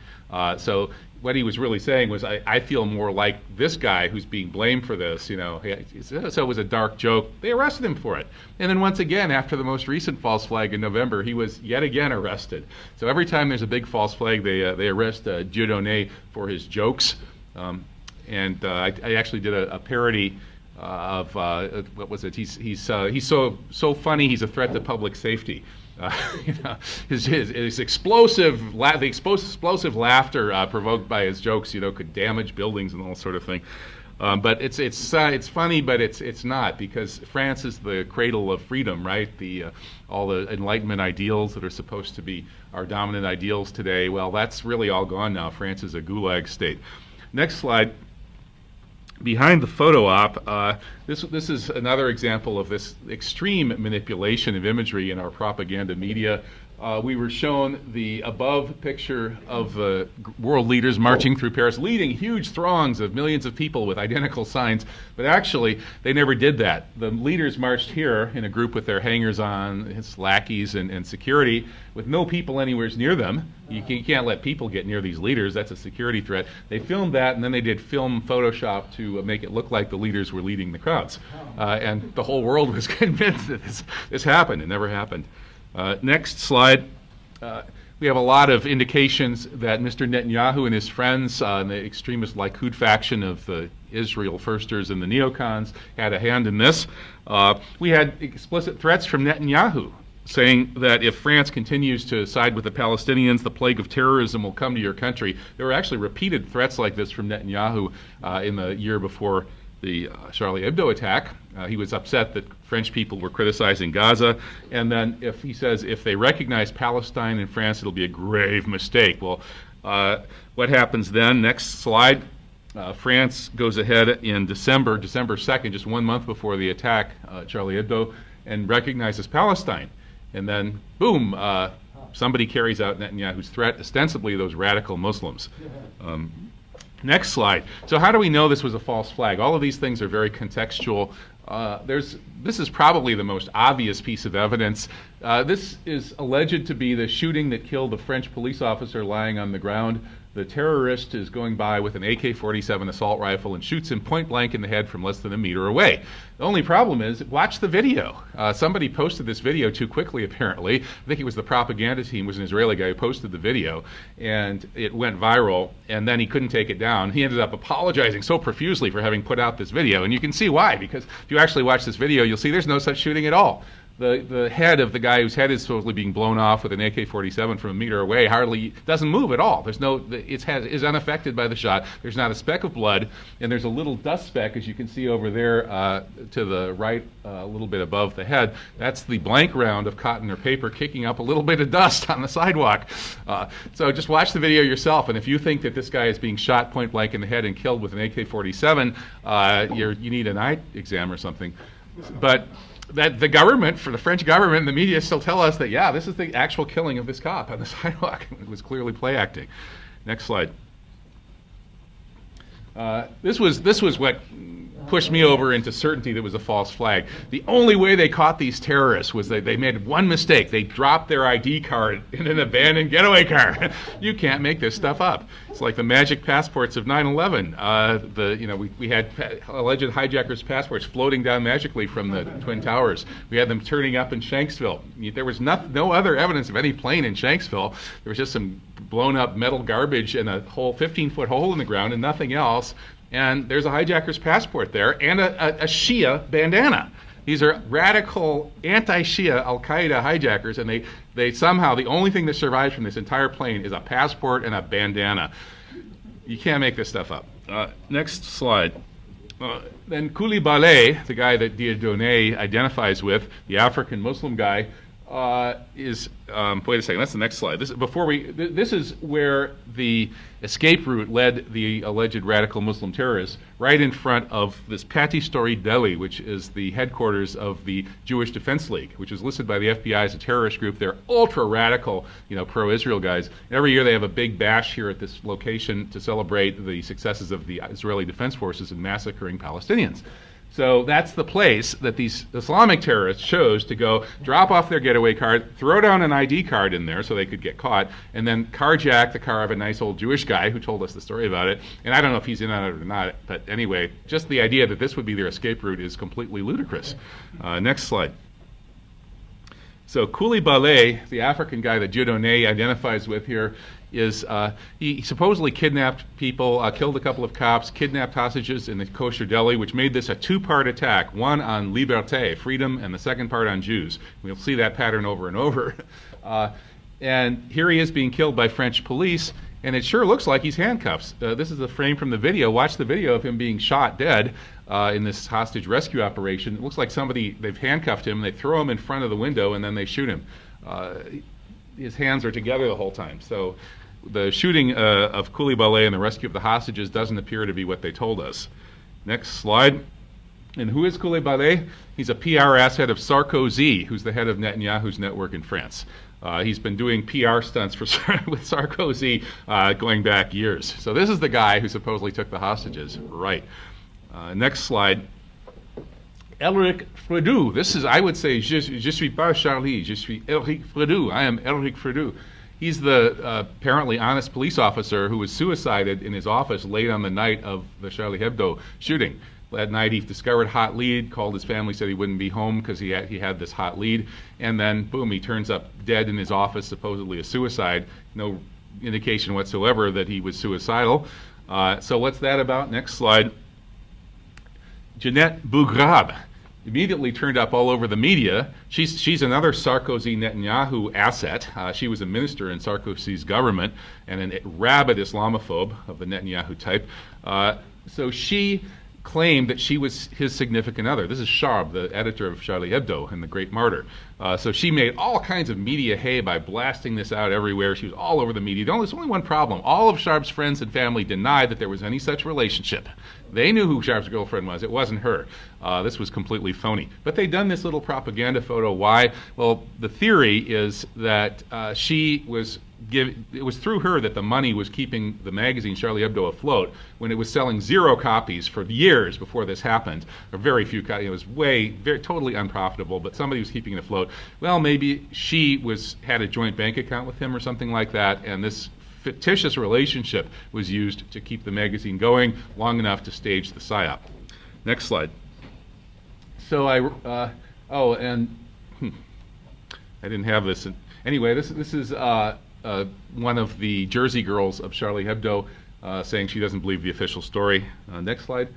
So what he was really saying was, I feel more like this guy who's being blamed for this, So it was a dark joke. They arrested him for it. And then once again, after the most recent false flag in November, he was yet again arrested. So every time there's a big false flag, they arrest Dolan for his jokes. And I actually did a parody of what was it? He's so funny. He's a threat to public safety. His explosive laughter provoked by his jokes, could damage buildings and all sort of thing. But it's funny, but it's not, because France is the cradle of freedom, right? All the Enlightenment ideals that are supposed to be our dominant ideals today. Well, that's really all gone now. France is a gulag state. Next slide. Behind the photo op, this is another example of this extreme manipulation of imagery in our propaganda media. We were shown the above picture of world leaders marching through Paris, leading huge throngs of millions of people with identical signs. But actually, they never did that. The leaders marched here in a group with their hangers-on, his lackeys and security, with no people anywhere near them. You can't let people get near these leaders. That's a security threat. They filmed that, and then they did film Photoshop to make it look like the leaders were leading the crowds. And the whole world was convinced that this happened. It never happened. Next slide. We have a lot of indications that Mr. Netanyahu and his friends in the extremist Likud faction of the Israel Firsters and the neocons had a hand in this. We had explicit threats from Netanyahu saying that if France continues to side with the Palestinians, the plague of terrorism will come to your country. There were actually repeated threats like this from Netanyahu in the year before the Charlie Hebdo attack. He was upset that French people were criticizing Gaza, and then he says if they recognize Palestine in France, it'll be a grave mistake. Well, what happens then? Next slide. France goes ahead in December 2nd, just 1 month before the attack, Charlie Hebdo, and recognizes Palestine. And then, boom, somebody carries out Netanyahu's threat, ostensibly those radical Muslims. Next slide. So how do we know this was a false flag? All of these things are very contextual. This is probably the most obvious piece of evidence. This is alleged to be the shooting that killed the French police officer lying on the ground. The terrorist is going by with an AK-47 assault rifle and shoots him point blank in the head from less than a meter away. The only problem is, watch the video. Somebody posted this video too quickly, apparently. I think it was the propaganda team, was an Israeli guy who posted the video, and it went viral, and then he couldn't take it down. He ended up apologizing so profusely for having put out this video, and you can see why, because if you actually watch this video, you'll see there's no such shooting at all. The head of the guy whose head is supposedly being blown off with an AK-47 from a meter away hardly doesn't move at all. Is unaffected by the shot. There's not a speck of blood, and there's a little dust speck, as you can see over there to the right, a little bit above the head. That's the blank round of cotton or paper kicking up a little bit of dust on the sidewalk. So just watch the video yourself, and if you think that this guy is being shot point blank in the head and killed with an AK-47, you need an eye exam or something. But that the French government and the media still tell us that, yeah, this is the actual killing of this cop on the sidewalk. It was clearly play acting. Next slide. This was what pushed me over into certainty that it was a false flag. The only way they caught these terrorists was they made one mistake. They dropped their ID card in an abandoned getaway car. You can't make this stuff up. It's like the magic passports of 9/11. We had alleged hijackers' passports floating down magically from the Twin Towers. We had them turning up in Shanksville. There was no other evidence of any plane in Shanksville. There was just some blown up metal garbage and a whole 15-foot hole in the ground and nothing else. And there's a hijacker's passport there and a Shia bandana. These are radical anti-Shia al-Qaeda hijackers, and they somehow, the only thing that survives from this entire plane is a passport and a bandana. You can't make this stuff up. Next slide. Then Koulibaly, the guy that Dieudonné identifies with, the African Muslim guy, wait a second, that's the next slide. This is where the escape route led the alleged radical Muslim terrorists, right in front of this Patti-Story Deli, which is the headquarters of the Jewish Defense League, which is listed by the FBI as a terrorist group. They're ultra-radical, pro-Israel guys. Every year they have a big bash here at this location to celebrate the successes of the Israeli Defense Forces in massacring Palestinians. So that's the place that these Islamic terrorists chose to go drop off their getaway card, throw down an ID card in there so they could get caught, and then carjack the car of a nice old Jewish guy who told us the story about it. And I don't know if he's in on it or not, but anyway, just the idea that this would be their escape route is completely ludicrous. Next slide. So Koulibaly, the African guy that Dieudonné identifies with here, is he supposedly kidnapped people, killed a couple of cops, kidnapped hostages in the kosher deli, which made this a two-part attack, one on liberté, freedom, and the second part on Jews. We'll see that pattern over and over. And here he is being killed by French police, and it sure looks like he's handcuffed. This is a frame from the video. Watch the video of him being shot dead in this hostage rescue operation. It looks like they've handcuffed him, they throw him in front of the window, and then they shoot him. His hands are together the whole time. So the shooting of Koulibaly and the rescue of the hostages doesn't appear to be what they told us. Next slide. And who is Coulibaly? He's a PR asset of Sarkozy, who's the head of Netanyahu's network in France. He's been doing PR stunts for with Sarkozy going back years. So this is the guy who supposedly took the hostages. Right. Next slide. Elric Fredu. This is, I would say, je suis pas Charlie, je suis Elric Fredu. I am Elric Fredu. He's the apparently honest police officer who was suicided in his office late on the night of the Charlie Hebdo shooting. That night he discovered hot lead, called his family, said he wouldn't be home because he had this hot lead, and then boom, he turns up dead in his office, supposedly a suicide. No indication whatsoever that he was suicidal. So what's that about? Next slide. Jeanette Bougrab immediately turned up all over the media. She's another Sarkozy Netanyahu asset. She was a minister in Sarkozy's government and a rabid Islamophobe of the Netanyahu type. So she claimed that she was his significant other. This is Sharb, the editor of Charlie Hebdo and the Great Martyr. So she made all kinds of media hay by blasting this out everywhere. She was all over the media. There's only one problem. All of Sharb's friends and family denied that there was any such relationship. They knew who Sharb's girlfriend was. It wasn't her. This was completely phony. But they'd done this little propaganda photo. Why? Well, the theory is that it was through her that the money was keeping the magazine Charlie Hebdo afloat when it was selling 0 copies for years before this happened, or very few copies. It was totally unprofitable, but somebody was keeping it afloat. Well, maybe she had a joint bank account with him or something like that, and this fictitious relationship was used to keep the magazine going long enough to stage the psyop. Next slide. So I didn't have this. Anyway, this is one of the Jersey girls of Charlie Hebdo saying she doesn't believe the official story. Next slide.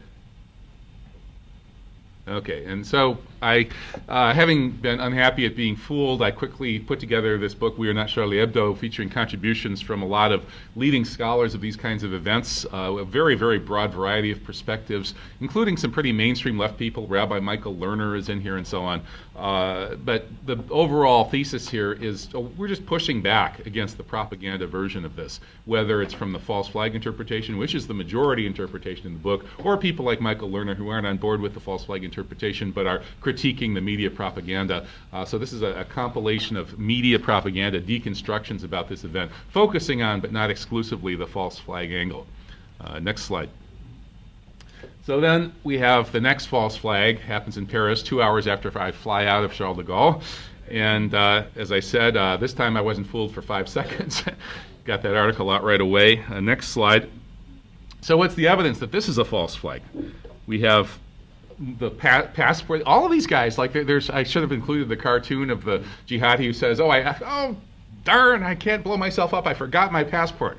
Okay, and so I, having been unhappy at being fooled, I quickly put together this book, We Are Not Charlie Hebdo, featuring contributions from a lot of leading scholars of these kinds of events, a very, very broad variety of perspectives, including some pretty mainstream left people. Rabbi Michael Lerner is in here and so on. But the overall thesis here is we're just pushing back against the propaganda version of this, whether it's from the false flag interpretation, which is the majority interpretation in the book, or people like Michael Lerner who aren't on board with the false flag interpretation but are critiquing the media propaganda. So this is a compilation of media propaganda deconstructions about this event, focusing on but not exclusively the false flag angle. Next slide. So then we have the next false flag, happens in Paris 2 hours after I fly out of Charles de Gaulle. And as I said, this time I wasn't fooled for 5 seconds. Got that article out right away. Next slide. So what's the evidence that this is a false flag? We have the passport. All of these guys, like I should have included the cartoon of the jihadi who says, oh, darn, I can't blow myself up. I forgot my passport.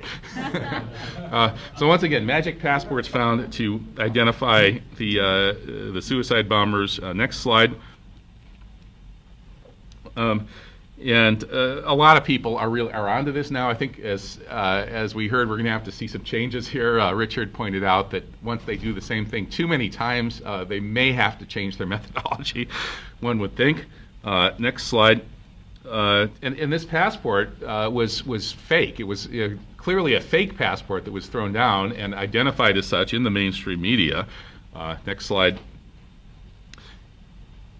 So once again, magic passports found to identify the suicide bombers. Next slide. And a lot of people are onto this now. I think as we heard, we're going to have to see some changes here. Richard pointed out that once they do the same thing too many times, they may have to change their methodology, one would think. Next slide. And this passport was fake. It was clearly a fake passport that was thrown down and identified as such in the mainstream media. Next slide.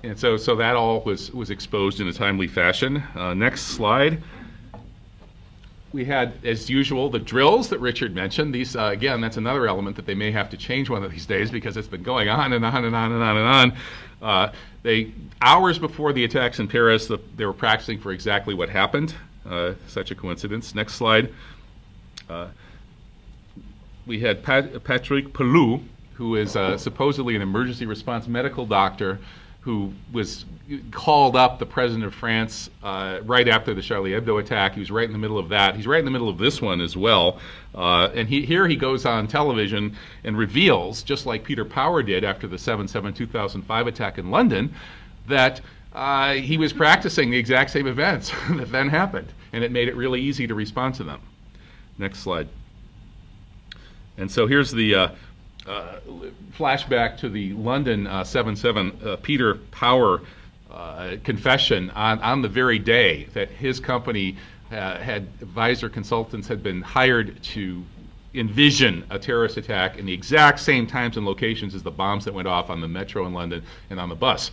And so that all was exposed in a timely fashion. Next slide. We had, as usual, the drills that Richard mentioned. These, again, that's another element that they may have to change one of these days because it's been going on and on and on and on and on. Hours before the attacks in Paris, they were practicing for exactly what happened. Such a coincidence. Next slide. We had Patrick Pelou, who is supposedly an emergency response medical doctor who was called up the president of France right after the Charlie Hebdo attack. He was right in the middle of that. He's right in the middle of this one as well. And here he goes on television and reveals, just like Peter Power did after the 7/7/2005 attack in London, that he was practicing the exact same events that then happened. And it made it really easy to respond to them. Next slide. And so here's the flashback to the London 7/7 Peter Power confession on the very day that his company advisor consultants had been hired to envision a terrorist attack in the exact same times and locations as the bombs that went off on the metro in London and on the bus.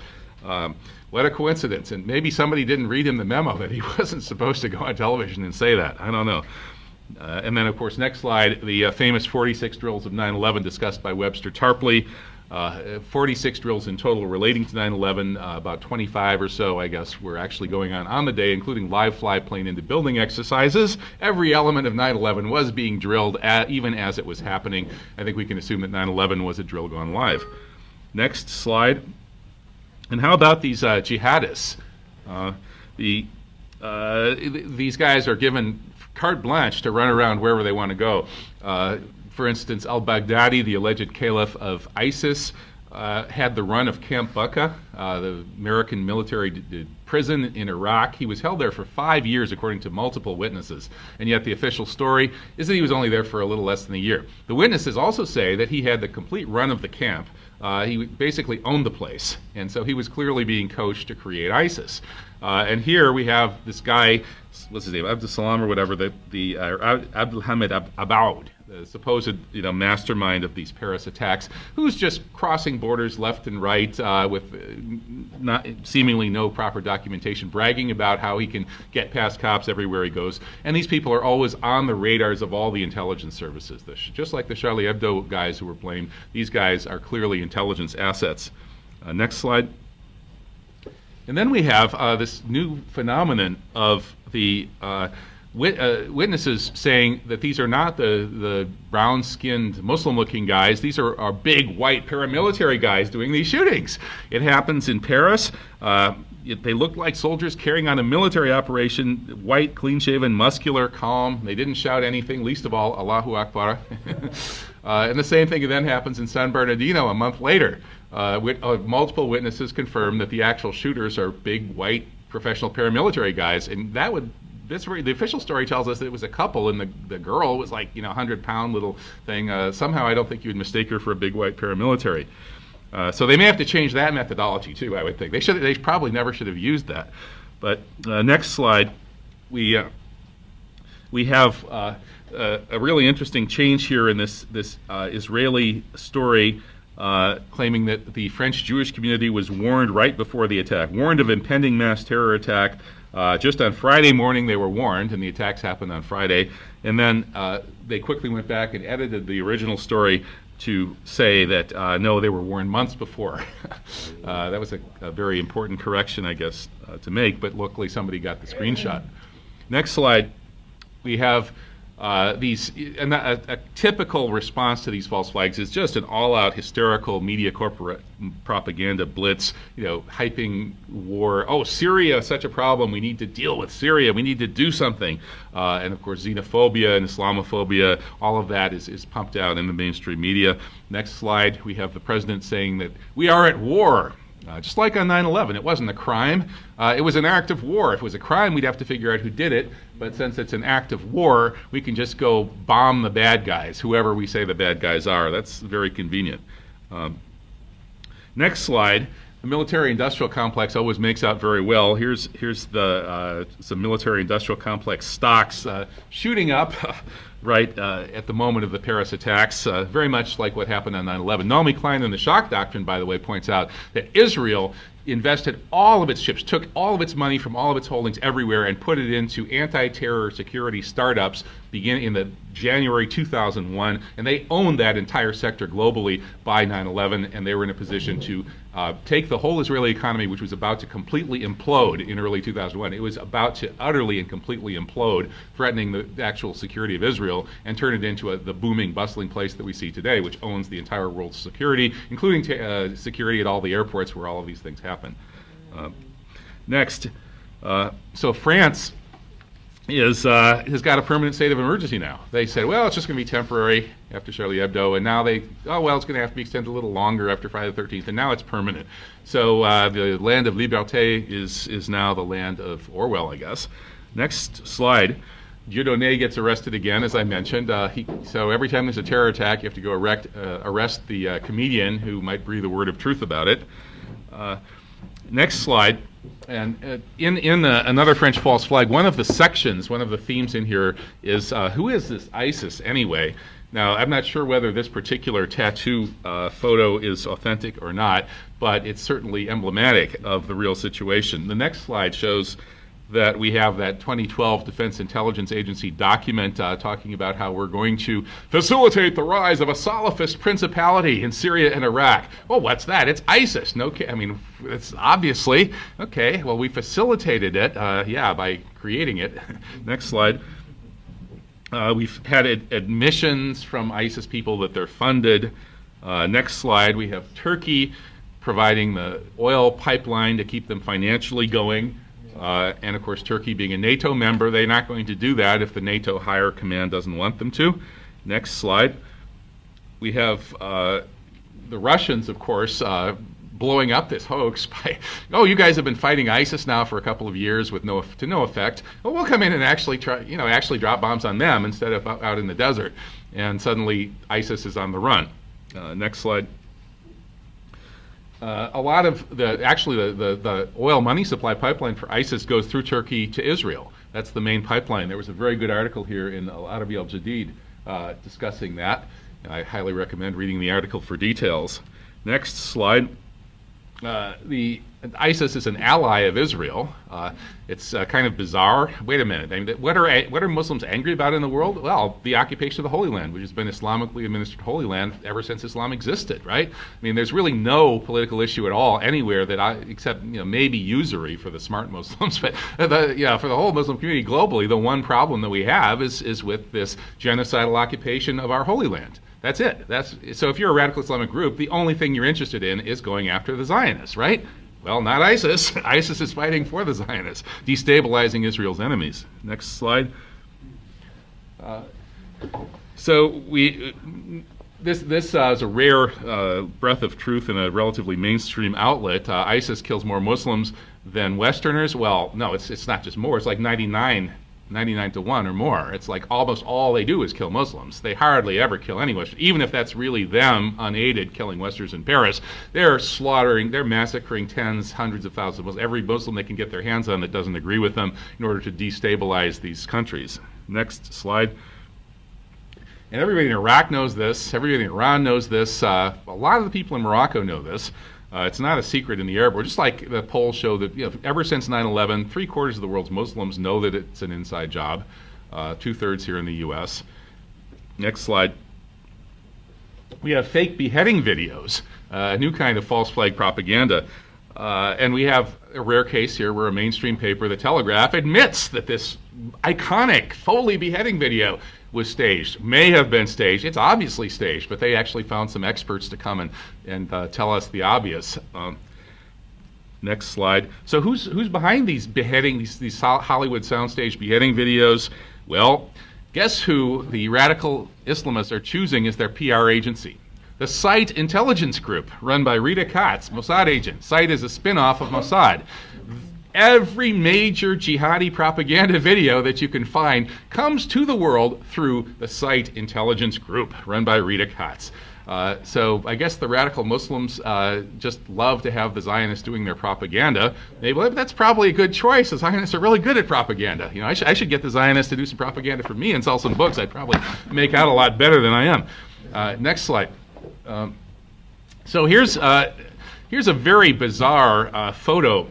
What a coincidence. And maybe somebody didn't read him the memo that he wasn't supposed to go on television and say that. I don't know. And then, of course, next slide, the famous 46 drills of 9/11 discussed by Webster Tarpley. 46 drills in total relating to 9/11, about 25 or so, I guess, were actually going on the day, including live fly plane into building exercises. Every element of 9/11 was being drilled, even as it was happening. I think we can assume that 9/11 was a drill gone live. Next slide. And how about these jihadists? These guys are given carte blanche to run around wherever they want to go. For instance, al-Baghdadi, the alleged caliph of ISIS, had the run of Camp Bucca, the American military prison in Iraq. He was held there for 5 years, according to multiple witnesses. And yet the official story is that he was only there for a little less than a year. The witnesses also say that he had the complete run of the camp. He basically owned the place. And so he was clearly being coached to create ISIS. And here we have this guy, what's his name, Abdul Salam or whatever, Abdul Hamid Abaoud, the supposed mastermind of these Paris attacks, who's just crossing borders left and right with seemingly no proper documentation, bragging about how he can get past cops everywhere he goes. And these people are always on the radars of all the intelligence services. Just like the Charlie Hebdo guys who were blamed, these guys are clearly intelligence assets. Next slide. And then we have this new phenomenon of the witnesses saying that these are not the brown-skinned Muslim-looking guys. These are big, white paramilitary guys doing these shootings. It happens in Paris. They looked like soldiers carrying on a military operation, white, clean-shaven, muscular, calm. They didn't shout anything, least of all, Allahu Akbar. And the same thing then happens in San Bernardino a month later. Multiple witnesses confirm that the actual shooters are big, white, professional paramilitary guys, and the official story tells us that it was a couple, and the girl was like 100-pound little thing. Somehow I don't think you would mistake her for a big white paramilitary. So they may have to change that methodology too, I would think. They probably never should have used that. But next slide, we have a really interesting change here in this Israeli story, claiming that the French Jewish community was warned right before the attack, warned of impending mass terror attack. Just on Friday morning they were warned, and the attacks happened on Friday. And then they quickly went back and edited the original story to say that, no, they were warned months before. That was a very important correction, I guess, to make, but luckily somebody got the screenshot. Next slide. We have a typical response to these false flags is just an all-out hysterical media corporate propaganda blitz, hyping war. Oh, Syria is such a problem. We need to deal with Syria. We need to do something. And of course, xenophobia and Islamophobia, all of that is pumped out in the mainstream media. Next slide, we have the president saying that we are at war. Just like on 9/11, it wasn't a crime. It was an act of war. If it was a crime, we'd have to figure out who did it. But since it's an act of war, we can just go bomb the bad guys, whoever we say the bad guys are. That's very convenient. Next slide. The military-industrial complex always makes out very well. Here's some military-industrial complex stocks shooting up right at the moment of the Paris attacks, very much like what happened on 9/11. Naomi Klein in the shock doctrine, by the way, points out that Israel invested all of its ships, took all of its money from all of its holdings everywhere and put it into anti-terror security startups beginning in the January 2001, and they owned that entire sector globally by 9/11, and they were in a position to take the whole Israeli economy, which was about to completely implode in early 2001. It was about to utterly and completely implode, threatening the actual security of Israel, and turn it into the booming, bustling place that we see today, which owns the entire world's security, including security at all the airports where all of these things happen. Next, so France has got a permanent state of emergency now. They said, well, it's just going to be temporary after Charlie Hebdo, and now it's going to have to be extended a little longer after Friday the 13th, and now it's permanent. So the land of liberté is now the land of Orwell, I guess. Next slide. Dieudonné gets arrested again, as I mentioned. So every time there's a terror attack, you have to go arrest the comedian who might breathe a word of truth about it. Next slide. And in another French false flag, one of the sections, one of the themes in here is who is this ISIS anyway? Now, I'm not sure whether this particular tattoo photo is authentic or not, but it's certainly emblematic of the real situation. The next slide shows that we have that 2012 Defense Intelligence Agency document talking about how we're going to facilitate the rise of a Salafist principality in Syria and Iraq. Well, what's that? It's ISIS. No, I mean, it's obviously, okay, well, we facilitated it, yeah, by creating it. Next slide. We've had admissions from ISIS people that they're funded. Next slide, we have Turkey providing the oil pipeline to keep them financially going. And of course, Turkey being a NATO member, they're not going to do that if the NATO higher command doesn't want them to. Next slide. We have the Russians, of course, blowing up this hoax by, oh, you guys have been fighting ISIS now for a couple of years to no effect. Well, we'll come in and actually drop bombs on them instead of out in the desert. And suddenly ISIS is on the run. Next slide. A lot of the oil money supply pipeline for ISIS goes through Turkey to Israel. That's the main pipeline. There was a very good article here in Al-Arabi al-Jadid discussing that. I highly recommend reading the article for details. Next slide. The ISIS is an ally of Israel. It's kind of bizarre. Wait a minute. I mean, what are Muslims angry about in the world? Well, the occupation of the Holy Land, which has been Islamically administered Holy Land ever since Islam existed, right? I mean, there's really no political issue at all anywhere except maybe usury for the smart Muslims, but for the whole Muslim community globally, the one problem that we have is with this genocidal occupation of our Holy Land. That's it. So if you're a radical Islamic group, the only thing you're interested in is going after the Zionists, right? Well, not ISIS. ISIS is fighting for the Zionists, destabilizing Israel's enemies. Next slide. This is a rare breath of truth in a relatively mainstream outlet. ISIS kills more Muslims than Westerners. Well, no, it's not just more. It's like 99 to 1 or more. It's like almost all they do is kill Muslims. They hardly ever kill any Westerners. Even if that's really them, unaided, killing Westerners in Paris, they're massacring tens, hundreds of thousands of Muslims, every Muslim they can get their hands on that doesn't agree with them in order to destabilize these countries. Next slide. And everybody in Iraq knows this. Everybody in Iran knows this. A lot of the people in Morocco know this. It's not a secret in the Arab world. Just like the polls show that ever since 9/11, 3/4 of the world's Muslims know that it's an inside job. 2/3 here in the U.S. Next slide. We have fake beheading videos, a new kind of false flag propaganda. And we have a rare case here where a mainstream paper, The Telegraph, admits that this iconic Foley beheading video was staged, may have been staged. It's obviously staged, but they actually found some experts to come and tell us the obvious. Next slide. So who's behind these beheading, these Hollywood soundstage beheading videos? Well, guess who the radical Islamists are choosing as their PR agency? The SITE intelligence group, run by Rita Katz, Mossad agent. SITE is a spin-off of Mossad. Every major jihadi propaganda video that you can find comes to the world through the SITE intelligence group, run by Rita Katz. So I guess the radical Muslims just love to have the Zionists doing their propaganda. They believe that's probably a good choice. The Zionists are really good at propaganda. I should get the Zionists to do some propaganda for me and sell some books. I'd probably make out a lot better than I am. Next slide. So here's a very bizarre photo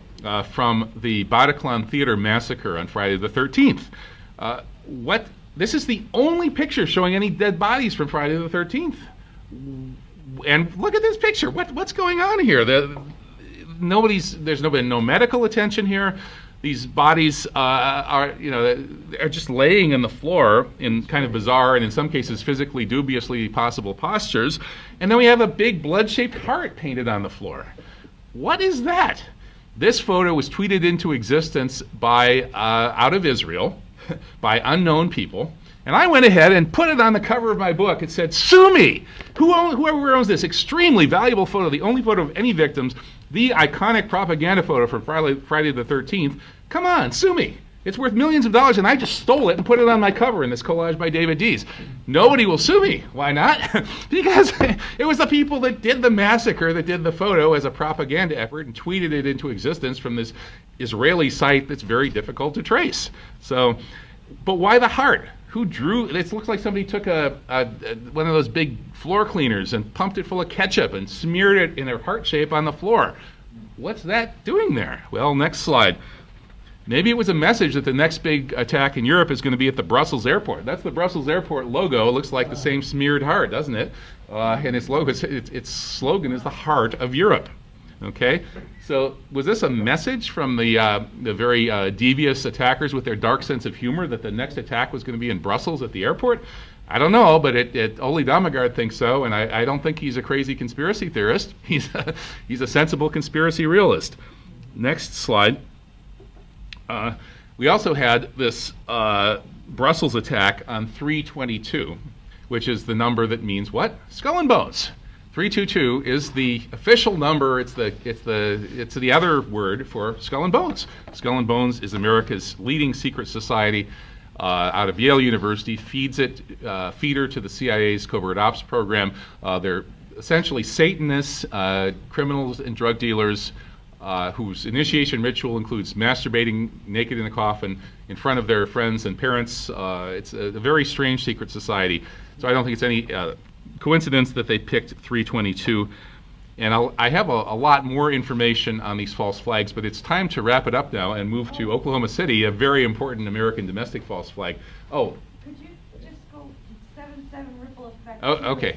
from the Bataclan Theater massacre on Friday the 13th. This is the only picture showing any dead bodies from Friday the 13th. And look at this picture. What's going on here? There's no medical attention here. These bodies are just laying on the floor in kind of bizarre and in some cases physically dubiously possible postures. And then we have a big blood-shaped heart painted on the floor. What is that? This photo was tweeted into existence by out of Israel by unknown people. And I went ahead and put it on the cover of my book. It said, "Sue me!" Whoever owns this extremely valuable photo, the only photo of any victims, the iconic propaganda photo from Friday the 13th, come on, sue me. It's worth millions of dollars, and I just stole it and put it on my cover in this collage by David Dees. Nobody will sue me. Why not? Because it was the people that did the massacre that did the photo as a propaganda effort and tweeted it into existence from this Israeli site that's very difficult to trace. So, but why the heart? Who drew? It looks like somebody took one of those big floor cleaners and pumped it full of ketchup and smeared it in a heart shape on the floor. What's that doing there? Well, next slide. Maybe it was a message that the next big attack in Europe is going to be at the Brussels airport. That's the Brussels airport logo. It looks like the same smeared heart, doesn't it? And its logo, its slogan is the heart of Europe. Okay, so was this a message from the very devious attackers with their dark sense of humor that the next attack was going to be in Brussels at the airport? I don't know, but Ole Damagard thinks so, and I don't think he's a crazy conspiracy theorist. He's a sensible conspiracy realist. Next slide. We also had this Brussels attack on 3/22, which is the number that means what? Skull and bones. 322 is the official number. It's the other word for Skull and Bones. Skull and Bones is America's leading secret society out of Yale University. Feeder to the CIA's covert ops program. They're essentially Satanists, criminals and drug dealers whose initiation ritual includes masturbating naked in a coffin in front of their friends and parents. It's a very strange secret society. So I don't think it's any coincidence that they picked 322. And I have a lot more information on these false flags, but it's time to wrap it up now and move to Oklahoma City, a very important American domestic false flag. Oh. Could you just go to 7/7 ripple effect? Oh, okay.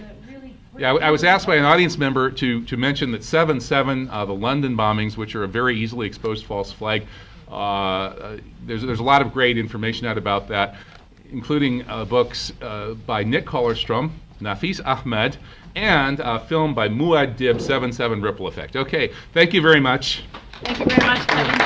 Yeah, I was asked by an audience member to mention that 7/7, the London bombings, which are a very easily exposed false flag, there's a lot of great information out about that, including books by Nick Collerstrom, Nafis Ahmed, and a film by Muad Dib, 7/7 Ripple Effect. Okay, thank you very much. Thank you very much, Kevin.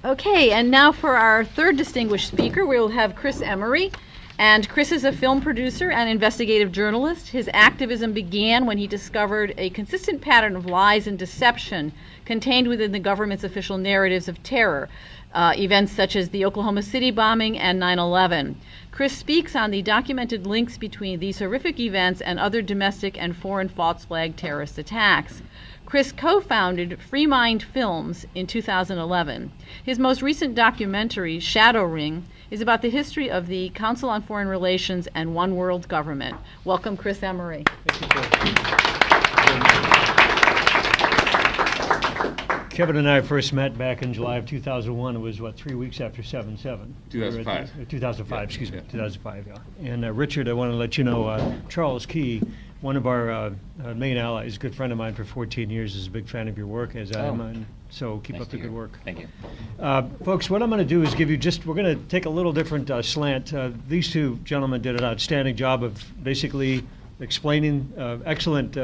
Okay, and now for our third distinguished speaker, we will have Chris Emery. And Chris is a film producer and investigative journalist. His activism began when he discovered a consistent pattern of lies and deception contained within the government's official narratives of terror, events such as the Oklahoma City bombing and 9/11. Chris speaks on the documented links between these horrific events and other domestic and foreign false flag terrorist attacks. Chris co-founded Free Mind Films in 2011. His most recent documentary, Shadow Ring, is about the history of the Council on Foreign Relations and One World Government. Welcome, Chris Emery. Kevin and I first met back in July of 2001. It was, 3 weeks after 7/7? 2005. 2005, Yeah, excuse me, yeah. 2005, yeah. And Richard, I want to let you know, Charles Key, one of our main allies, a good friend of mine for 14 years, is a big fan of your work, as I am. And so keep Nice up to the good hear. work. Thank you. Folks, what I'm going to do is give you we're going to take a little different slant. These two gentlemen did an outstanding job of basically explaining excellent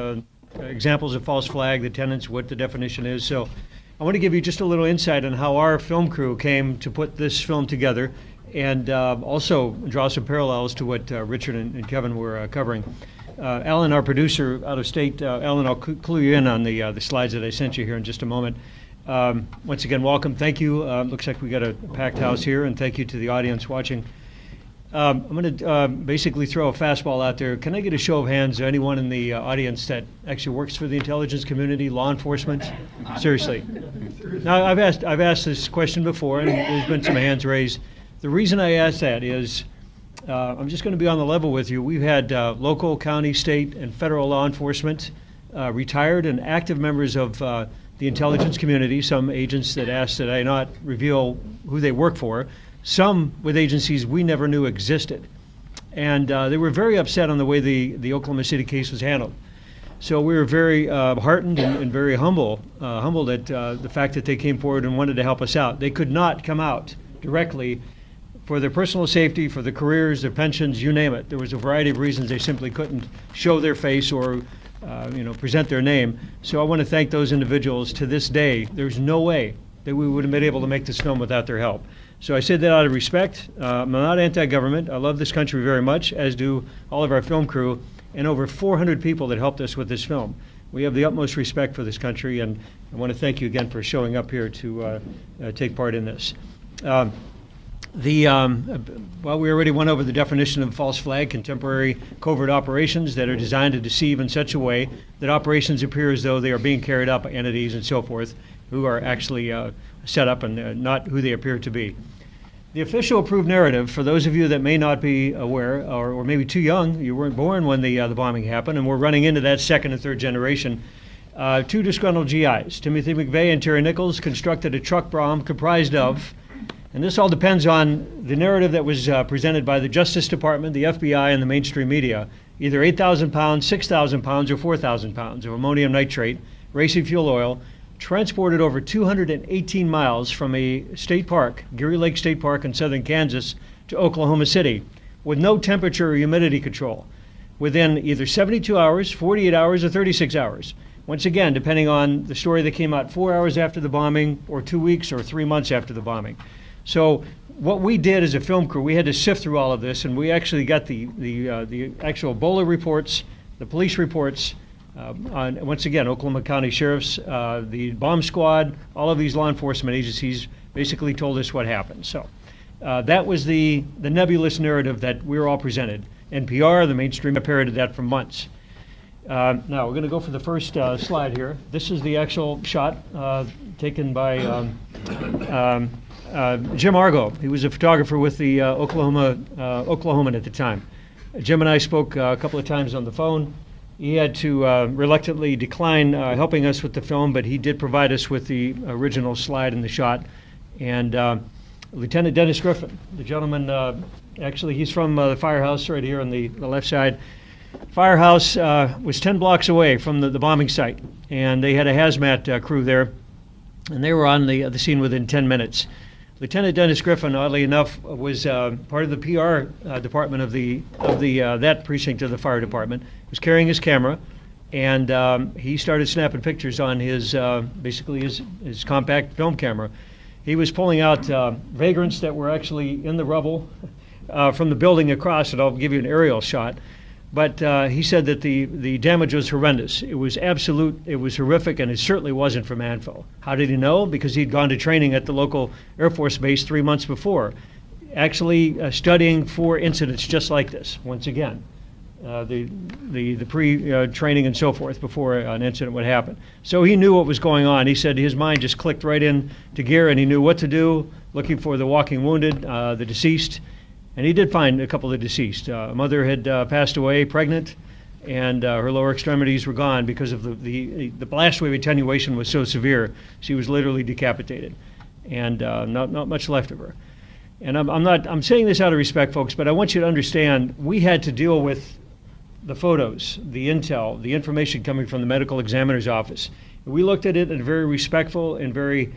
examples of false flag, the tenets, what the definition is. So I want to give you just a little insight on how our film crew came to put this film together, and also draw some parallels to what Richard and Kevin were covering. Alan, our producer out of state, Alan, I'll clue you in on the slides that I sent you here in just a moment. Once again, welcome. Thank you. Looks like we got a packed house here, and thank you to the audience watching. I'm going to basically throw a fastball out there. Can I get a show of hands, anyone in the audience that actually works for the intelligence community, law enforcement? Seriously. Now, I've asked this question before, and there's been some hands raised. The reason I asked that is, I'm just going to be on the level with you. We've had local, county, state, and federal law enforcement, retired and active members of the intelligence community, some agents that asked that I not reveal who they work for, some with agencies we never knew existed. And they were very upset on the way the Oklahoma City case was handled. So we were very heartened and very humbled at the fact that they came forward and wanted to help us out. They could not come out directly for their personal safety, for their careers, their pensions, you name it. There was a variety of reasons they simply couldn't show their face or present their name. So I want to thank those individuals. To this day, there's no way that we would have been able to make this film without their help. So I say that out of respect. I'm not anti-government. I love this country very much, as do all of our film crew, and over 400 people that helped us with this film. We have the utmost respect for this country, and I want to thank you again for showing up here to take part in this. Well, we already went over the definition of false flag: contemporary covert operations that are designed to deceive in such a way that operations appear as though they are being carried out by entities and so forth. who are actually set up and not who they appear to be. The official approved narrative, for those of you that may not be aware, or maybe too young, you weren't born when the bombing happened, and we're running into that second and third generation. Two disgruntled GIs, Timothy McVeigh and Terry Nichols, constructed a truck bomb comprised of, and this all depends on the narrative that was presented by the Justice Department, the FBI, and the mainstream media, either 8,000 pounds, 6,000 pounds, or 4,000 pounds of ammonium nitrate, racing fuel oil, transported over 218 miles from a state park, Geary Lake State Park in southern Kansas, to Oklahoma City, with no temperature or humidity control, within either 72 hours, 48 hours, or 36 hours. Once again, depending on the story that came out 4 hours after the bombing, or 2 weeks, or 3 months after the bombing. So what we did as a film crew, we had to sift through all of this, and we actually got the actual Ebola reports, the police reports, on, once again, Oklahoma County Sheriff's, the bomb squad, all of these law enforcement agencies basically told us what happened. So that was the nebulous narrative that we were all presented. NPR, the mainstream, parroted that for months. Now we're going to go for the first slide here. This is the actual shot taken by Jim Argo. He was a photographer with the Oklahoman at the time. Jim and I spoke a couple of times on the phone. He had to reluctantly decline helping us with the film, but he did provide us with the original slide and the shot. And Lieutenant Dennis Griffin, the gentleman, actually he's from the firehouse right here on the left side. Firehouse was 10 blocks away from the bombing site, and they had a hazmat crew there, and they were on the scene within 10 minutes. Lieutenant Dennis Griffin, oddly enough, was part of the PR department of that precinct of the fire department. Was carrying his camera, and he started snapping pictures on his basically his compact film camera. He was pulling out vagrants that were actually in the rubble from the building across, and I'll give you an aerial shot. But he said that the damage was horrendous. It was absolute, it was horrific, and it certainly wasn't from ANFO. How did he know? Because he'd gone to training at the local Air Force base 3 months before, actually studying for incidents just like this, once again. The pre-training and so forth before an incident would happen. So he knew what was going on. He said his mind just clicked right in to gear, and he knew what to do, looking for the walking wounded, the deceased. And he did find a couple of deceased. A mother had passed away, pregnant, and her lower extremities were gone because of the blast wave attenuation was so severe. She was literally decapitated, and not much left of her. And I'm saying this out of respect, folks, but I want you to understand we had to deal with the photos, the intel, the information coming from the medical examiner's office. We looked at it in a very respectful and very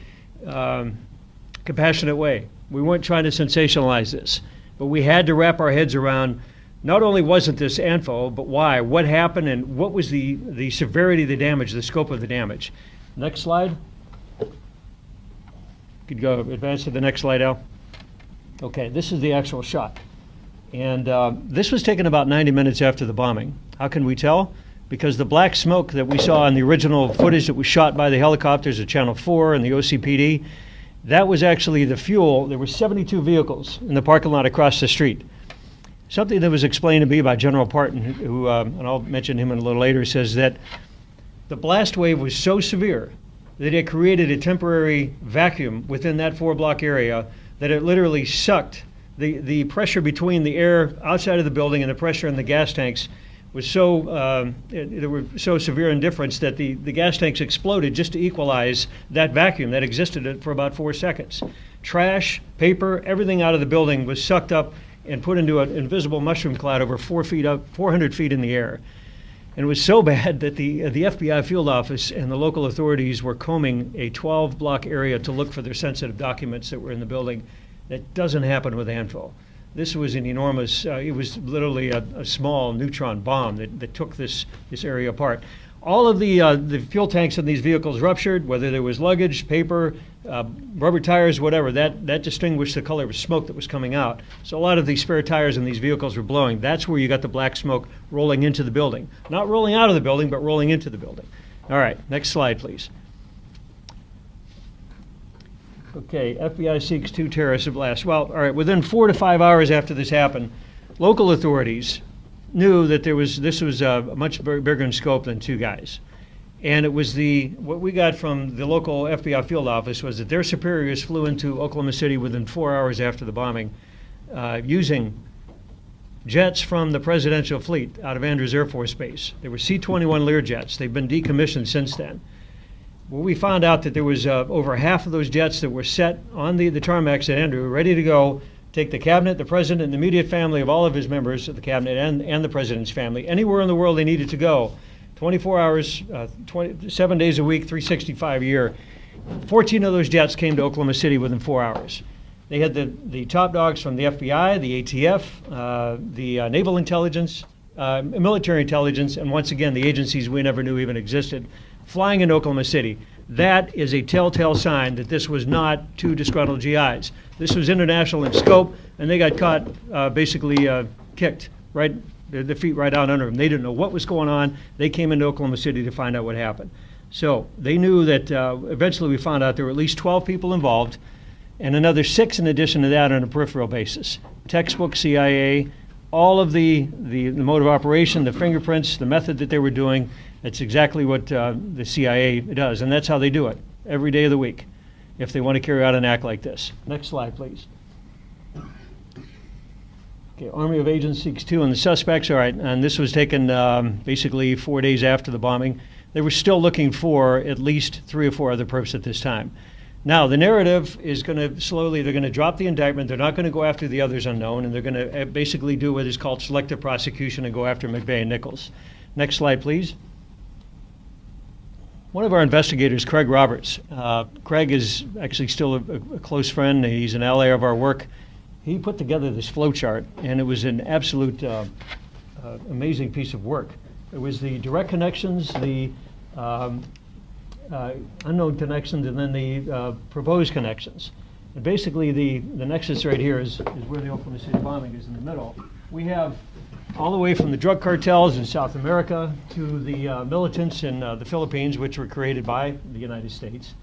compassionate way. We weren't trying to sensationalize this. But we had to wrap our heads around, not only wasn't this ANFO, but why, what happened, and what was the severity of the damage, the scope of the damage. Next slide. Could go advance to the next slide, Al. Okay, this is the actual shot. And this was taken about 90 minutes after the bombing. How can we tell? Because the black smoke that we saw in the original footage that was shot by the helicopters at Channel 4 and the OCPD, that was actually the fuel. There were 72 vehicles in the parking lot across the street. Something that was explained to me by General Parton, who, and I'll mention him in a little later, says that the blast wave was so severe that it created a temporary vacuum within that 4-block area that it literally sucked the pressure between the air outside of the building and the pressure in the gas tanks was so, there were so severe in difference that the gas tanks exploded just to equalize that vacuum that existed for about 4 seconds. Trash, paper, everything out of the building was sucked up and put into an invisible mushroom cloud over 4 feet up, 400 feet in the air. And it was so bad that the FBI field office and the local authorities were combing a 12-block area to look for their sensitive documents that were in the building. That doesn't happen with ANFO. This was an enormous, it was literally a small neutron bomb that took this area apart. All of the fuel tanks in these vehicles ruptured, whether there was luggage, paper, rubber tires, whatever. That distinguished the color of smoke that was coming out. So a lot of these spare tires in these vehicles were blowing. That's where you got the black smoke rolling into the building. Not rolling out of the building, but rolling into the building. All right, next slide, please. Okay, FBI seeks 2 terrorists at blast. Well, all right, within 4 to 5 hours after this happened, local authorities knew that this was much bigger in scope than 2 guys. And it was what we got from the local FBI field office was that their superiors flew into Oklahoma City within 4 hours after the bombing, using jets from the presidential fleet out of Andrews Air Force Base. They were C-21 Learjets. They've been decommissioned since then. Well, we found out that there was over half of those jets that were set on the tarmacs at Andrews, ready to go, take the cabinet, the president, and the immediate family of all of his members of the cabinet and the president's family, anywhere in the world they needed to go, 24 hours, 7 days a week, 365 a year. 14 of those jets came to Oklahoma City within 4 hours. They had the top dogs from the FBI, the ATF, the Naval Intelligence, military intelligence, and once again, the agencies we never knew even existed, flying in Oklahoma City. That is a telltale sign that this was not two disgruntled GIs. This was international in scope, and they got caught basically kicked, right, the feet right out under them. They didn't know what was going on. They came into Oklahoma City to find out what happened. So they knew that eventually we found out there were at least 12 people involved, and another 6 in addition to that on a peripheral basis. Textbook CIA, all of the mode of operation, the fingerprints, the method that they were doing. That's exactly what the CIA does, and that's how they do it every day of the week if they want to carry out an act like this. Next slide, please. Okay, Army of Agents seeks 2 and the suspects. All right, and this was taken basically 4 days after the bombing. They were still looking for at least 3 or 4 other perps at this time. Now, the narrative is going to slowly, they're going to drop the indictment. They're not going to go after the others unknown, and they're going to basically do what is called selective prosecution and go after McVeigh and Nichols. Next slide, please. One of our investigators, Craig Roberts. Craig is actually still a close friend. He's an ally of our work. He put together this flow chart, and it was an absolute amazing piece of work. It was the direct connections, the unknown connections, and then the proposed connections. And basically, the nexus right here is where the Oklahoma City bombing is in the middle. We have all the way from the drug cartels in South America to the militants in the Philippines, which were created by the United States.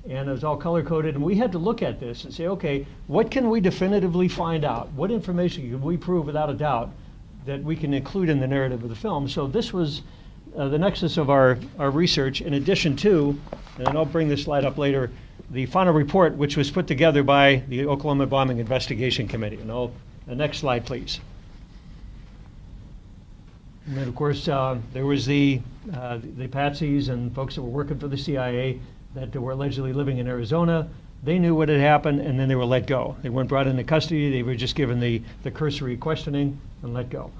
And it was all color-coded, and we had to look at this and say, okay, what can we definitively find out? What information can we prove without a doubt that we can include in the narrative of the film? So this was the nexus of our research, in addition to, and then I'll bring this slide up later, the final report, which was put together by the Oklahoma Bombing Investigation Committee. And the next slide, please. And then, of course, there was the patsies and folks that were working for the CIA that were allegedly living in Arizona. They knew what had happened, and then they were let go. They weren't brought into custody. They were just given the cursory questioning and let go.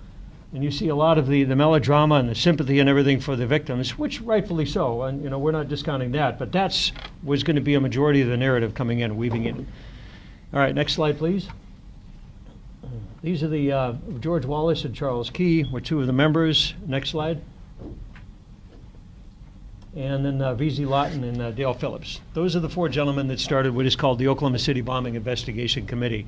And you see a lot of the melodrama and the sympathy and everything for the victims, which rightfully so. And we're not discounting that, but that's was going to be a majority of the narrative coming in, weaving in. All right, next slide, please. These are the George Wallace and Charles Key were 2 of the members. Next slide. And then V.Z. Lawton and Dale Phillips. Those are the 4 gentlemen that started what is called the Oklahoma City Bombing Investigation Committee.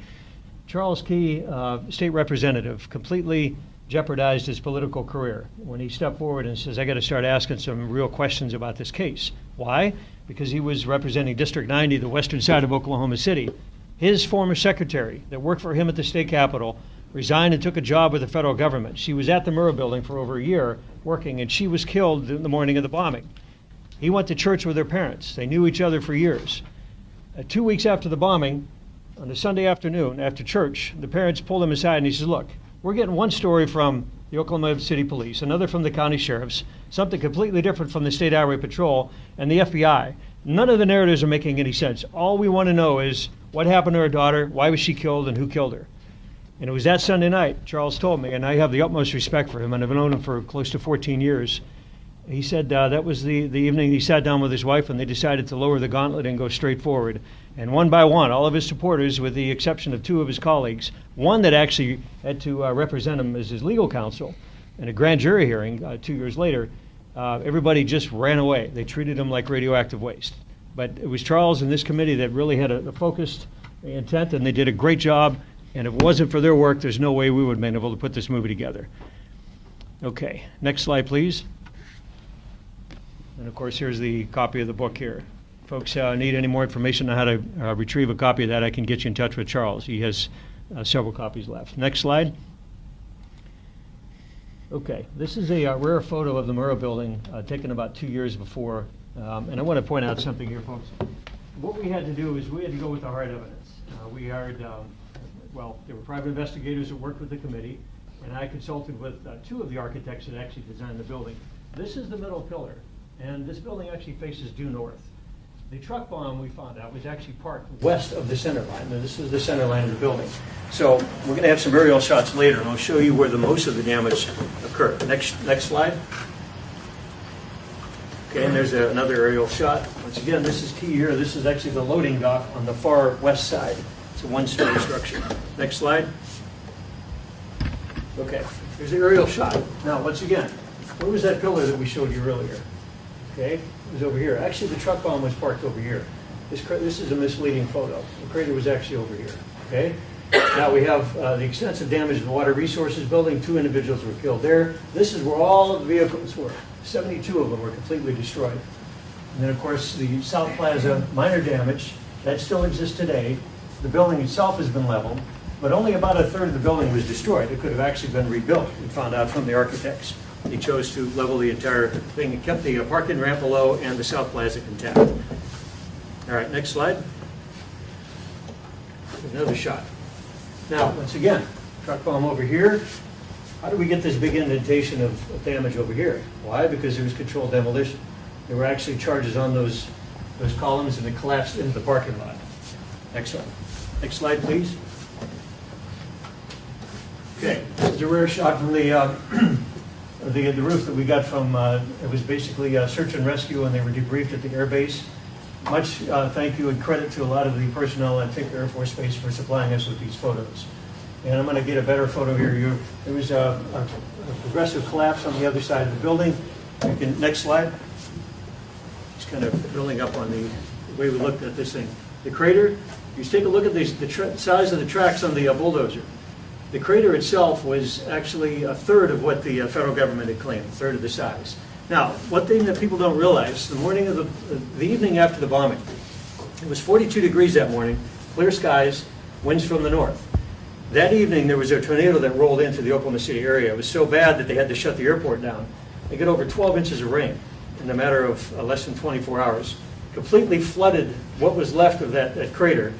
Charles Key, state representative, completely jeopardized his political career when he stepped forward and says, I got to start asking some real questions about this case. Why? Because he was representing District 90, the western side of Oklahoma City. His former secretary that worked for him at the state capitol resigned and took a job with the federal government. She was at the Murrah building for over a year working, and she was killed in the morning of the bombing. He went to church with her parents. They knew each other for years. 2 weeks after the bombing, on a Sunday afternoon after church, the parents pulled him aside and he says, look, we're getting one story from the Oklahoma City Police, another from the county sheriffs, something completely different from the State Highway Patrol and the FBI. None of the narratives are making any sense. All we want to know is what happened to our daughter, why was she killed, and who killed her. And it was that Sunday night, Charles told me, and I have the utmost respect for him, and I've known him for close to 14 years. He said that was the evening he sat down with his wife and they decided to lower the gauntlet and go straight forward. And one by one, all of his supporters, with the exception of 2 of his colleagues, one that actually had to represent him as his legal counsel in a grand jury hearing 2 years later, everybody just ran away. They treated him like radioactive waste. But it was Charles and this committee that really had a focused intent, and they did a great job. And if it wasn't for their work, there's no way we would have been able to put this movie together. Okay, next slide, please. And of course, here's the copy of the book here. Folks need any more information on how to retrieve a copy of that, I can get you in touch with Charles. He has several copies left. Next slide. Okay, this is a rare photo of the Murrah building taken about 2 years before. And I want to point out something here, folks. What we had to do is we had to go with the hard evidence. We hired, well, there were private investigators that worked with the committee, and I consulted with 2 of the architects that actually designed the building. This is the middle pillar, and this building actually faces due north. The truck bomb, we found out, was actually parked west of the center line. Now, this is the center line of the building. So we're going to have some aerial shots later, and I'll show you where the most of the damage occurred. Next slide. Okay, and there's another aerial shot. Once again, this is key here. This is actually the loading dock on the far west side. It's a one-story structure. Next slide. Okay, here's the aerial shot. Now, once again, where was that pillar that we showed you earlier? Okay, it was over here. Actually, the truck bomb was parked over here. This is a misleading photo. The crater was actually over here. Okay. Now we have the extensive damage to the Water Resources Building. 2 individuals were killed there. This is where all of the vehicles were. 72 of them were completely destroyed. And then, of course, the South Plaza, minor damage. That still exists today. The building itself has been leveled, but only about a third of the building was destroyed. It could have actually been rebuilt, we found out from the architects. They chose to level the entire thing and kept the parking ramp below and the South Plaza intact. All right, next slide. Another shot. Now, once again, truck bomb over here. How do we get this big indentation of damage over here? Why? Because there was controlled demolition. There were actually charges on those columns, and it collapsed into the parking lot. Next one. Next slide, please. Okay, this is a rare shot from the roof that we got from, it was basically search and rescue, and they were debriefed at the air base. Much thank you and credit to a lot of the personnel at Tinker Air Force Base for supplying us with these photos. And I'm going to get a better photo here. There was a progressive collapse on the other side of the building. Next slide. Just kind of building up on the way we looked at this thing. The crater, you take a look at the size of the tracks on the bulldozer. The crater itself was actually a third of what the federal government had claimed, a third of the size. Now, one thing that people don't realize, the morning of the evening after the bombing, it was 42 degrees that morning, clear skies, winds from the north. That evening, there was a tornado that rolled into the Oklahoma City area. It was so bad that they had to shut the airport down. They got over 12 inches of rain in a matter of less than 24 hours. Completely flooded what was left of that crater.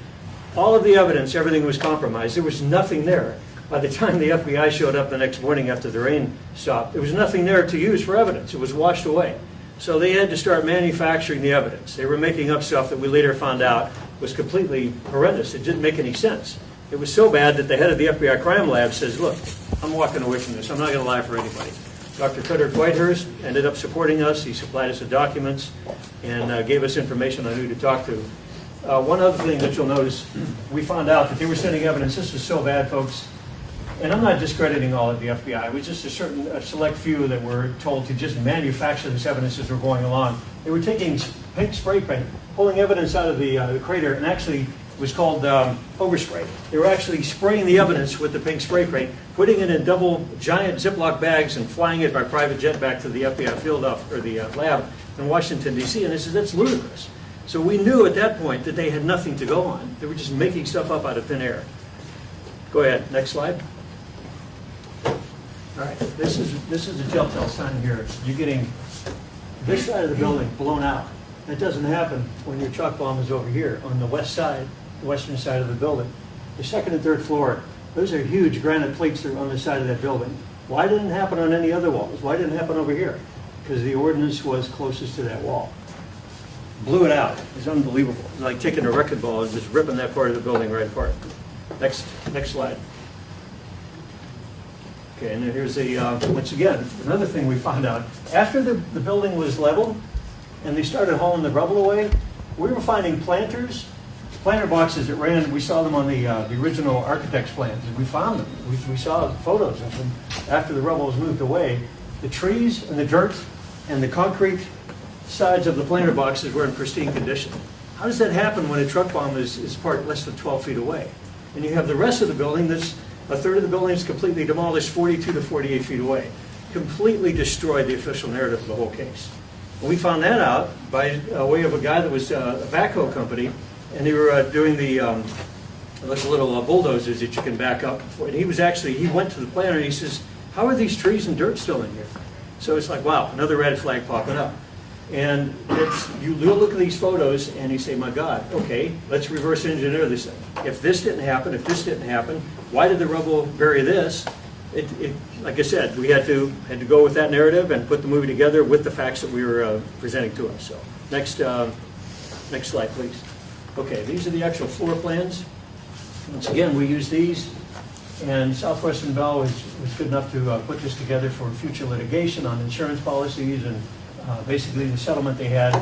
All of the evidence, everything was compromised. There was nothing there. By the time the FBI showed up the next morning after the rain stopped, there was nothing there to use for evidence. It was washed away. So they had to start manufacturing the evidence. They were making up stuff that we later found out was completely horrendous. It didn't make any sense. It was so bad that the head of the FBI crime lab says, look, I'm walking away from this. I'm not going to lie for anybody. Dr. Cutter Whitehurst ended up supporting us. He supplied us with documents and gave us information on who to talk to. One other thing that you'll notice, we found out that they were sending evidence. This was so bad, folks. And I'm not discrediting all of the FBI. It was just a select few that were told to just manufacture this evidence as we're going along. They were taking pink spray paint, pulling evidence out of the crater, and actually it was called overspray. They were actually spraying the evidence with the pink spray paint, putting it in double giant Ziploc bags and flying it by private jet back to the FBI field or the lab in Washington, D.C. And they said, that's ludicrous. So we knew at that point that they had nothing to go on. They were just making stuff up out of thin air. Go ahead, next slide. All right, this is a telltale sign here. You're getting this side of the building blown out. That doesn't happen when your truck bomb is over here on the west side, the western side of the building. The second and third floor, those are huge granite plates that are on the side of that building. Why didn't it happen on any other walls? Why didn't it happen over here? Because the ordnance was closest to that wall. Blew it out. It was unbelievable. It was like taking a wrecking ball and just ripping that part of the building right apart. Next slide. Okay, and then here's once again, another thing we found out. After the building was leveled and they started hauling the rubble away, we were finding planter boxes that ran. We saw them on the original architect's plans. We found them. We saw photos of them after the rubble was moved away. The trees and the dirt and the concrete sides of the planter boxes were in pristine condition. How does that happen when a truck bomb is parked less than 12 feet away? And you have the rest of the building that's a third of the building is completely demolished 42 to 48 feet away. Completely destroyed the official narrative of the whole case. And we found that out by way of a guy that was a backhoe company, and they were doing the little bulldozers that you can back up. And he went to the planner and he says, how are these trees and dirt still in here? So it's like, wow, another red flag popping up. And you look at these photos and you say, my God, okay, let's reverse engineer this thing. If this didn't happen, why did the rubble bury this? Like I said, we had to go with that narrative and put the movie together with the facts that we were presenting to us. So next slide, please. Okay, these are the actual floor plans. Once again, we use these, and Southwestern Bell was good enough to put this together for future litigation on insurance policies and basically the settlement they had,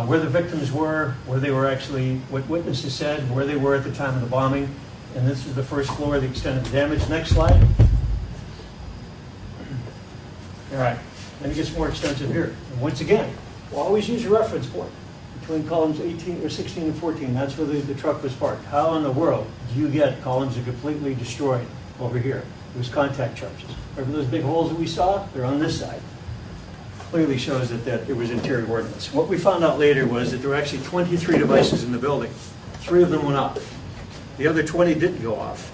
where the victims were, where they were actually, what witnesses said, where they were at the time of the bombing. And this is the first floor, the extent of the damage. Next slide. All right, then it gets more extensive here. And once again, we'll always use a reference point between columns 18 or 16 and 14. That's where the truck was parked. How in the world do you get columns that are completely destroyed over here? It was contact charges. Remember those big holes that we saw? They're on this side. Clearly shows that it was interior ordnance. What we found out later was that there were actually 23 devices in the building. 3 of them went off. The other 20 didn't go off.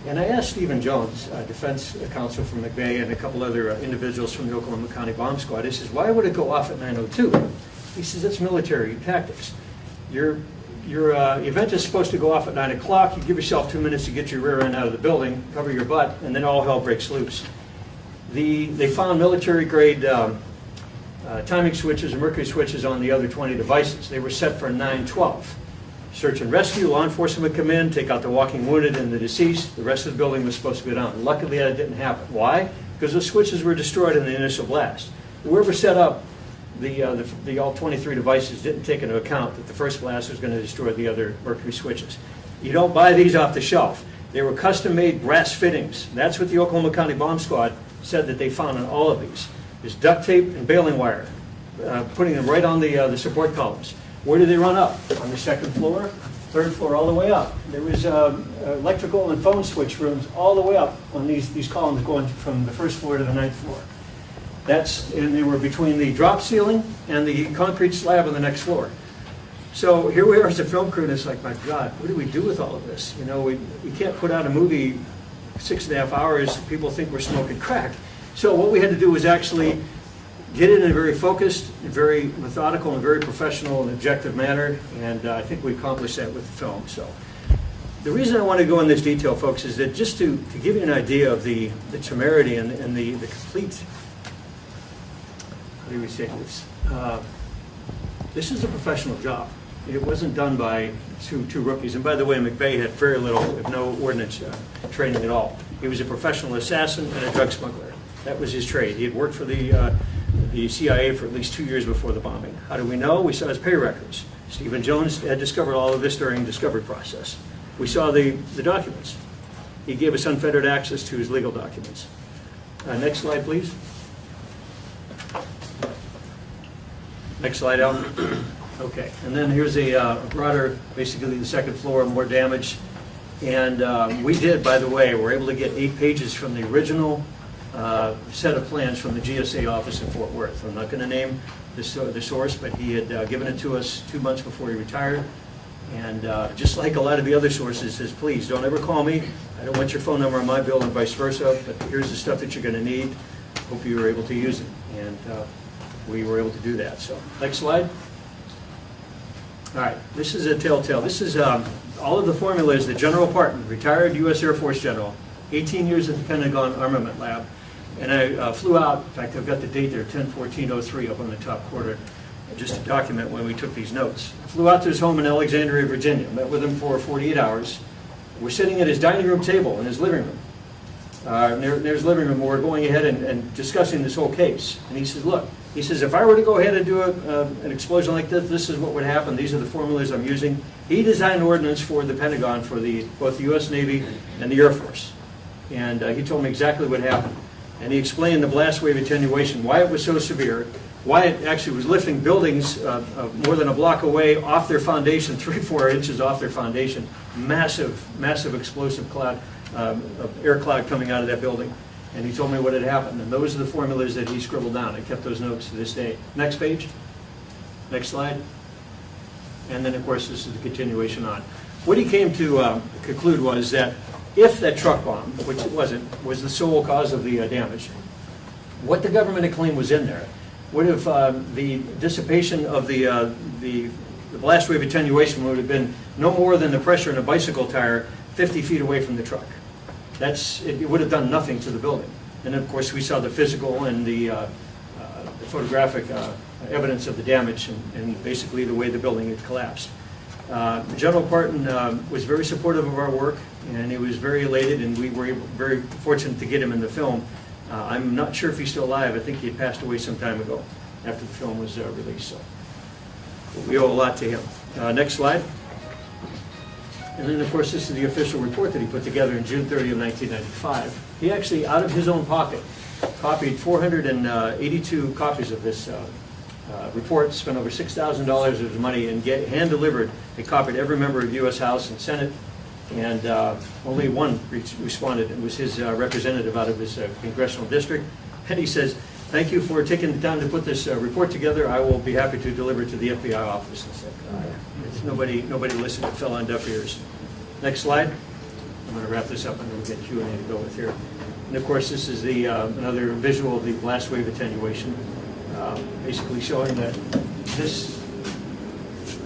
And I asked Stephen Jones, defense counsel from McVeigh, and a couple other individuals from the Oklahoma County Bomb Squad. I says, why would it go off at 9:02? He says, it's military tactics. Your event is supposed to go off at 9 o'clock. You give yourself 2 minutes to get your rear end out of the building, cover your butt, and then all hell breaks loose. They found military-grade timing switches and mercury switches on the other 20 devices. They were set for 9:12. Search and rescue, law enforcement would come in, take out the walking wounded and the deceased. The rest of the building was supposed to go down. Luckily, that didn't happen. Why? Because the switches were destroyed in the initial blast. Whoever set up the all 23 devices didn't take into account that the first blast was going to destroy the other mercury switches. You don't buy these off the shelf. They were custom-made brass fittings. That's what the Oklahoma County Bomb Squad said that they found on all of these. There's duct tape and baling wire, putting them right on the support columns. Where did they run up? On the second floor, third floor, all the way up. There was electrical and phone switch rooms all the way up on these columns going from the first floor to the 9th floor. And they were between the drop ceiling and the concrete slab on the next floor. So here we are as a film crew, and it's like, my God, what do we do with all of this? You know, we can't put out a movie 6.5 hours, people think we're smoking crack. So what we had to do was actually get it in a very focused, very methodical, and very professional and objective manner, and I think we accomplished that with the film. So the reason I want to go in this detail, folks, is that just to give you an idea of the temerity and the complete, how do we say this? This is a professional job. It wasn't done by two rookies. And by the way, McVeigh had very little, if no ordnance training at all. He was a professional assassin and a drug smuggler. That was his trade. He had worked for the CIA for at least 2 years before the bombing. How do we know? We saw his pay records. Stephen Jones had discovered all of this during the discovery process. We saw the documents. He gave us unfettered access to his legal documents. Next slide, please. Next slide, Al. Okay, and then here's a broader, basically the second floor, more damage. And we did, by the way, we're able to get 8 pages from the original set of plans from the GSA office in Fort Worth. I'm not going to name the source, but he had given it to us 2 months before he retired. And just like a lot of the other sources, says, please don't ever call me. I don't want your phone number on my bill and vice versa, but here's the stuff that you're going to need. Hope you were able to use it. And we were able to do that. So next slide. All right, this is a telltale. This is all of the formulas that General Parton, retired U.S. Air Force general, 18 years at the Pentagon Armament Lab. And I flew out, in fact, I've got the date there, 10/14/03 up on the top quarter, just to document when we took these notes. I flew out to his home in Alexandria, Virginia, met with him for 48 hours. We're sitting at his dining room table in his living room. Near his living room, we're going ahead and discussing this whole case. And he says, look, he says, if I were to go ahead and do an explosion like this, this is what would happen. These are the formulas I'm using. He designed ordnance for the Pentagon for both the U.S. Navy and the Air Force. And he told me exactly what happened. And he explained the blast wave attenuation, why it was so severe, why it actually was lifting buildings more than a block away off their foundation, 3-4 inches off their foundation. Massive, massive explosive cloud, air cloud coming out of that building. And he told me what had happened. And those are the formulas that he scribbled down. I kept those notes to this day. Next page. Next slide. And then, of course, this is the continuation on. What he came to conclude was that if that truck bomb, which it wasn't, was the sole cause of the damage, what the government had claimed was in there would have, the dissipation of the blast wave attenuation would have been no more than the pressure in a bicycle tire 50 feet away from the truck. It would have done nothing to the building. And of course, we saw the physical and the photographic evidence of the damage and basically the way the building had collapsed. General Parton was very supportive of our work, and he was very elated, and we were very fortunate to get him in the film. I'm not sure if he's still alive. I think he had passed away some time ago after the film was released. So we owe a lot to him. Next slide. And then, of course, this is the official report that he put together in June 30 of 1995. He actually, out of his own pocket, copied 482 copies of this report, spent over $6,000 of his money, and hand-delivered a copy to every member of the U.S. House and Senate. And only one responded. It was his representative out of his congressional district. And he says, "Thank you for taking the time to put this report together. I will be happy to deliver it to the FBI office." And said, nobody listened. It fell on deaf ears. Next slide. I'm going to wrap this up and then we'll get Q&A to go with here. And of course, this is the another visual of the blast wave attenuation, basically showing that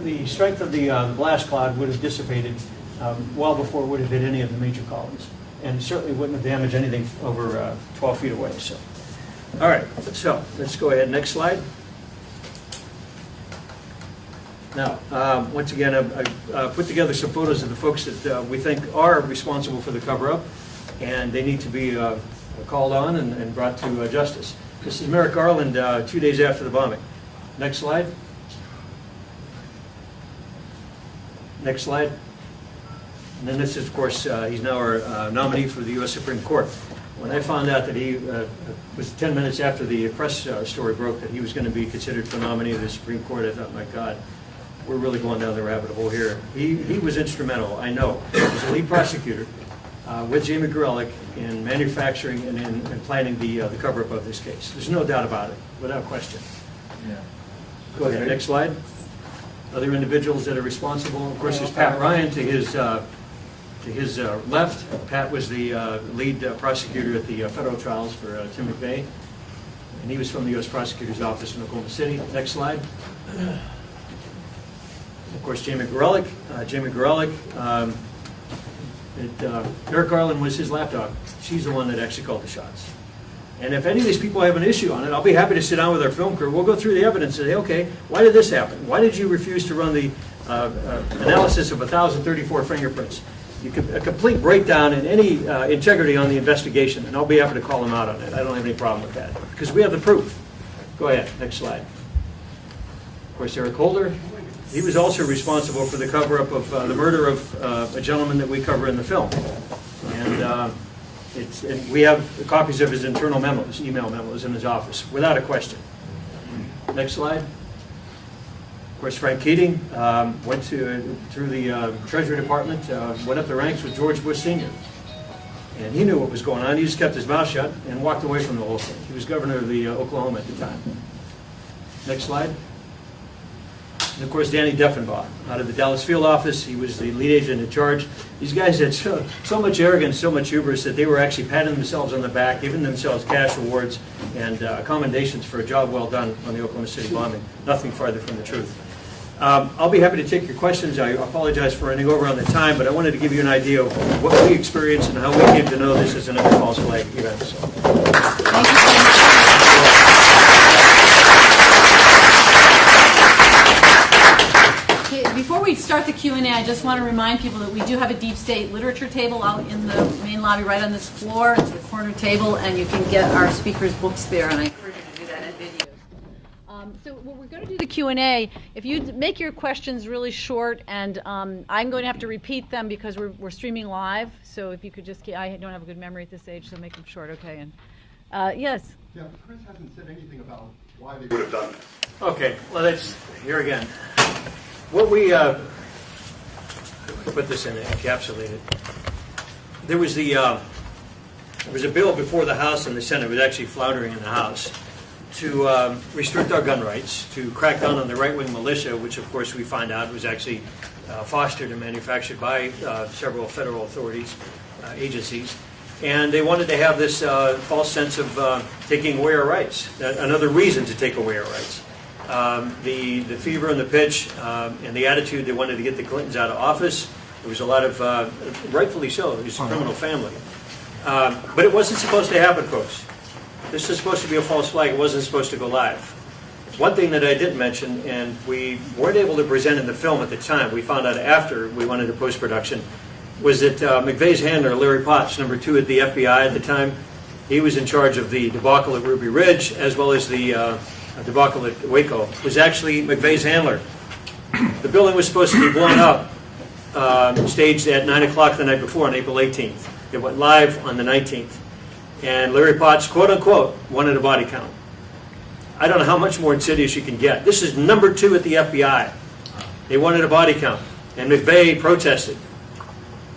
the strength of the blast cloud would have dissipated well before it would have hit any of the major columns, and certainly wouldn't have damaged anything over 12 feet away. So, all right, so let's go ahead. Next slide. Now, once again, I've put together some photos of the folks that we think are responsible for the cover-up, and they need to be called on and brought to justice. This is Merrick Garland 2 days after the bombing. Next slide. Next slide. And then this is, of course, he's now our nominee for the U.S. Supreme Court. When I found out that he was 10 minutes after the press story broke that he was going to be considered for nominee of the Supreme Court, I thought, my God, we're really going down the rabbit hole here. He was instrumental, I know. He was the lead prosecutor with Jamie Gorelick in manufacturing and in planning the cover-up of this case. There's no doubt about it, without question. Yeah. Go ahead, next slide. Other individuals that are responsible, of course, is Pat Ryan to his left. Pat was the lead prosecutor at the federal trials for Tim McVeigh, and he was from the U.S. Prosecutor's Office in Oklahoma City. Next slide. Of course, Jamie Gorelick. Merrick Garland was his lapdog. She's the one that actually called the shots. And if any of these people have an issue on it, I'll be happy to sit down with our film crew. We'll go through the evidence and say, okay, why did this happen? Why did you refuse to run the analysis of 1,034 fingerprints? A complete breakdown in any integrity on the investigation, and I'll be happy to call them out on it. I don't have any problem with that, because we have the proof. Go ahead, next slide. Of course, Eric Holder. He was also responsible for the cover-up of the murder of a gentleman that we cover in the film. And we have copies of his internal memos, email memos in his office, without a question. Next slide. Of course, Frank Keating went through the Treasury Department, went up the ranks with George Bush Sr. And he knew what was going on. He just kept his mouth shut and walked away from the whole thing. He was governor of the Oklahoma at the time. Next slide. And of course, Danny Deffenbaugh, out of the Dallas field office. He was the lead agent in charge. These guys had so much arrogance, so much hubris, that they were actually patting themselves on the back, giving themselves cash rewards and commendations for a job well done on the Oklahoma City bombing. Nothing farther from the truth. I'll be happy to take your questions. I apologize for running over on the time, but I wanted to give you an idea of what we experienced and how we came to know this as another false flag event. So. Thank you so much. Before we start the Q&A, I just want to remind people that we do have a deep state literature table out in the main lobby right on this floor. It's a corner table, and you can get our speakers' books there, and I encourage you to do that, and videos. So when we're going to do the Q&A, if you make your questions really short, and I'm going to have to repeat them because we're streaming live, so if you could just I don't have a good memory at this age, so make them short, okay? And yes? Yeah, but Chris hasn't said anything about why they would have done that. Okay, well, let's here again. What we put this in encapsulated. There was a bill before the House and the Senate. It was actually floundering in the House to restrict our gun rights, to crack down on the right-wing militia, which of course we find out was actually fostered and manufactured by several federal authorities, agencies, and they wanted to have this false sense of taking away our rights, another reason to take away our rights. The fever and the pitch and the attitude, they wanted to get the Clintons out of office. There was a lot of, rightfully so, it was a criminal family. But it wasn't supposed to happen, folks. This is supposed to be a false flag. It wasn't supposed to go live. One thing that I didn't mention, and we weren't able to present in the film at the time, we found out after we went into post-production, was that McVeigh's handler, Larry Potts, number 2 at the FBI at the time, he was in charge of the debacle at Ruby Ridge, as well as the debacle at Waco, was actually McVeigh's handler. The building was supposed to be blown up, staged at 9 o'clock the night before on April 18th. It went live on the 19th. And Larry Potts, quote unquote, wanted a body count. I don't know how much more insidious you can get. This is number 2 at the FBI. They wanted a body count. And McVeigh protested.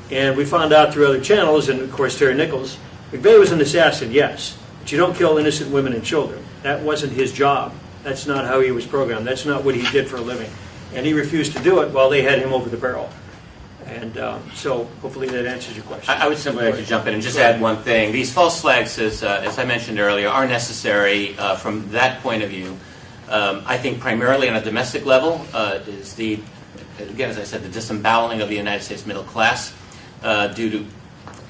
And we found out through other channels, and of course Terry Nichols, McVeigh was an assassin, yes. But you don't kill innocent women and children. That wasn't his job. That's not how he was programmed. That's not what he did for a living. And he refused to do it while they had him over the barrel. And so hopefully that answers your question. I would simply like to jump in and just add one thing. These false flags, as I mentioned earlier, are necessary from that point of view. I think primarily on a domestic level is the, again, as I said, the disemboweling of the United States middle class due to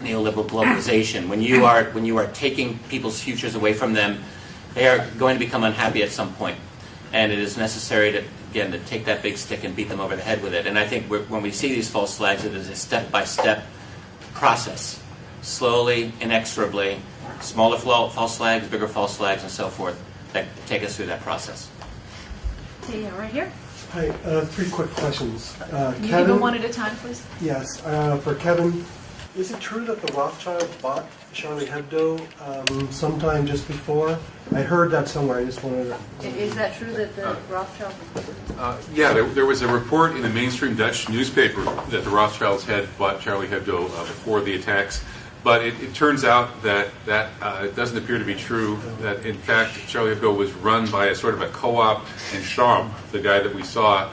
neoliberal globalization. When you are taking people's futures away from them, they are going to become unhappy at some point. And it is necessary to, again, to take that big stick and beat them over the head with it. And I think when we see these false flags, it is a step-by-step process. Slowly, inexorably, smaller false flags, bigger false flags, and so forth, that take us through that process. Yeah, right here. Hi, 3 quick questions. Can you Kevin, go one at a time, please? Yes, for Kevin, is it true that the Rothschilds bought Charlie Hebdo sometime just before? I heard that somewhere. I just wanted to. Is that true that the Rothschilds? Yeah, there was a report in a mainstream Dutch newspaper that the Rothschilds had bought Charlie Hebdo before the attacks. But it turns out that it doesn't appear to be true, that in fact Charlie Hebdo was run by a sort of a co-op, and Charm, the guy that we saw,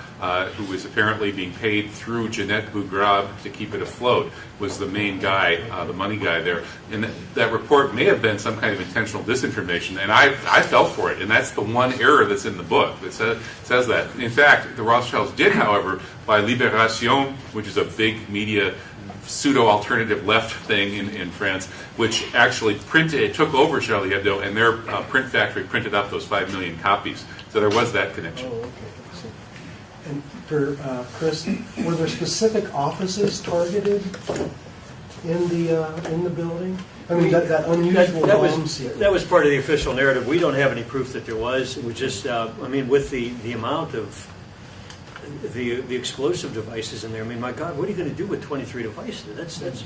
who was apparently being paid through Jeanette Bougrab to keep it afloat, was the main guy, the money guy there. And that report may have been some kind of intentional disinformation, and I fell for it, and that's the one error that's in the book that says that. In fact, the Rothschilds did, however, buy Libération, which is a big media pseudo-alternative left thing in France, which actually took over Charlie Hebdo, and their print factory printed up those 5 million copies. So there was that connection. Oh, okay. And for Chris, were there specific offices targeted in the building? I mean, that unusual bomb sequence. That was part of the official narrative. We don't have any proof that there was. It was just, I mean, with the amount of the explosive devices in there. I mean, my God, what are you going to do with 23 devices? That's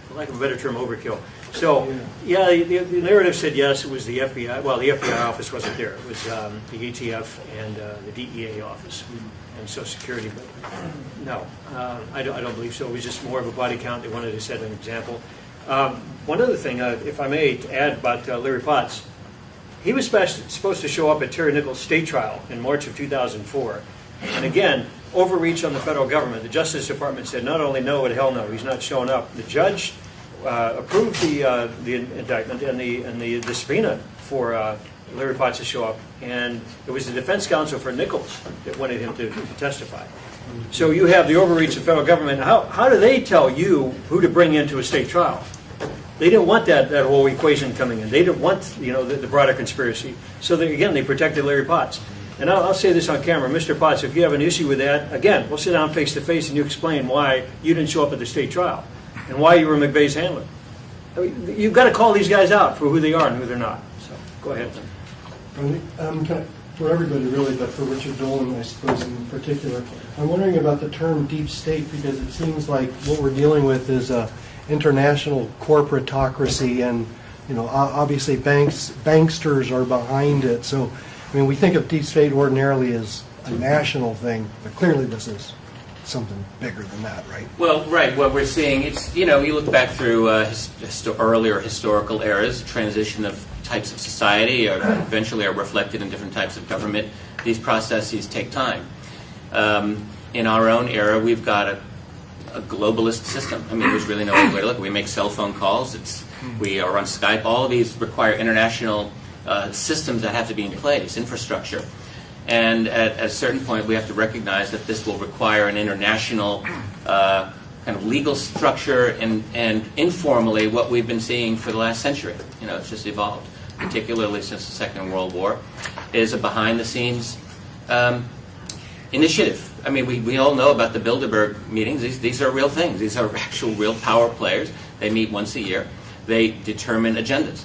for lack of a better term, overkill. So, yeah, the narrative said yes, it was the FBI. Well, the FBI office wasn't there. It was the ATF and the DEA office and Social Security. But no, I don't believe so. It was just more of a body count. They wanted to set an example. One other thing, if I may, to add about Larry Potts. He was supposed to show up at Terry Nichols' state trial in March of 2004. And again, overreach on the federal government. The Justice Department said not only no, but hell no, he's not showing up. The judge approved the indictment and the subpoena for Larry Potts to show up. And it was the defense counsel for Nichols that wanted him to testify. So you have the overreach of the federal government. How do they tell you who to bring into a state trial? They didn't want that whole equation coming in. They didn't want the broader conspiracy. So they protected Larry Potts. And I'll say this on camera, Mr. Potts, if you have an issue with that, again, we'll sit down face to face and you explain why you didn't show up at the state trial and why you were McVeigh's handler. I mean, you've got to call these guys out for who they are and who they're not. So go ahead. For everybody really, but for Richard Dolan, I suppose in particular, I'm wondering about the term deep state, because it seems like what we're dealing with is a international corporatocracy, and obviously banksters are behind it. So I mean, we think of deep state ordinarily as a national thing, but clearly this is something bigger than that, right? Well, right. What we're seeing, it's, you look back through earlier historical eras, transition of types of society eventually are reflected in different types of government. These processes take time. In our own era, we've got a globalist system. I mean, there's really no other way to look. We make cell phone calls. We are on Skype. All of these require international systems that have to be in place, infrastructure. And at a certain point, we have to recognize that this will require an international kind of legal structure and informally what we've been seeing for the last century. You know, it's just evolved, particularly since the Second World War, is a behind-the-scenes initiative. I mean, we all know about the Bilderberg meetings. These are real things. These are actual real power players. They meet once a year. They determine agendas.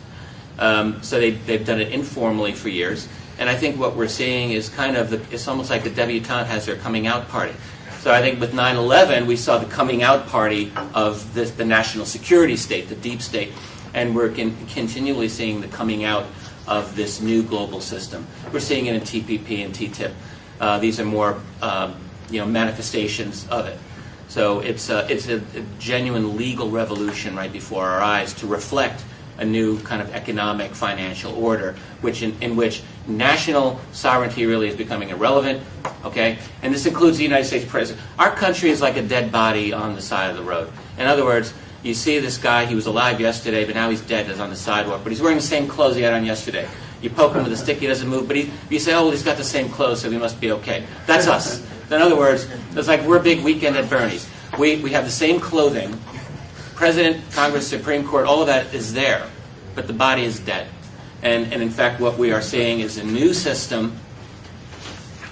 So they've done it informally for years. And I think what we're seeing is kind of, it's almost like the debutante has their coming out party. So I think with 9/11, we saw the coming out party of the national security state, the deep state. And we're continually seeing the coming out of this new global system. We're seeing it in TPP and TTIP. These are more manifestations of it. So it's a genuine legal revolution right before our eyes to reflect a new kind of economic financial order, in which national sovereignty really is becoming irrelevant. Okay, and this includes the United States president. Our country is like a dead body on the side of the road. In other words, you see this guy, he was alive yesterday, but now he's dead, he's on the sidewalk, but he's wearing the same clothes he had on yesterday. You poke him with a stick, he doesn't move, but you say, oh, well, he's got the same clothes, so he must be okay. That's us. In other words, it's like we're a big weekend at Bernie's. We have the same clothing. President, Congress, Supreme Court, all of that is there, but the body is dead. And in fact, what we are seeing is a new system.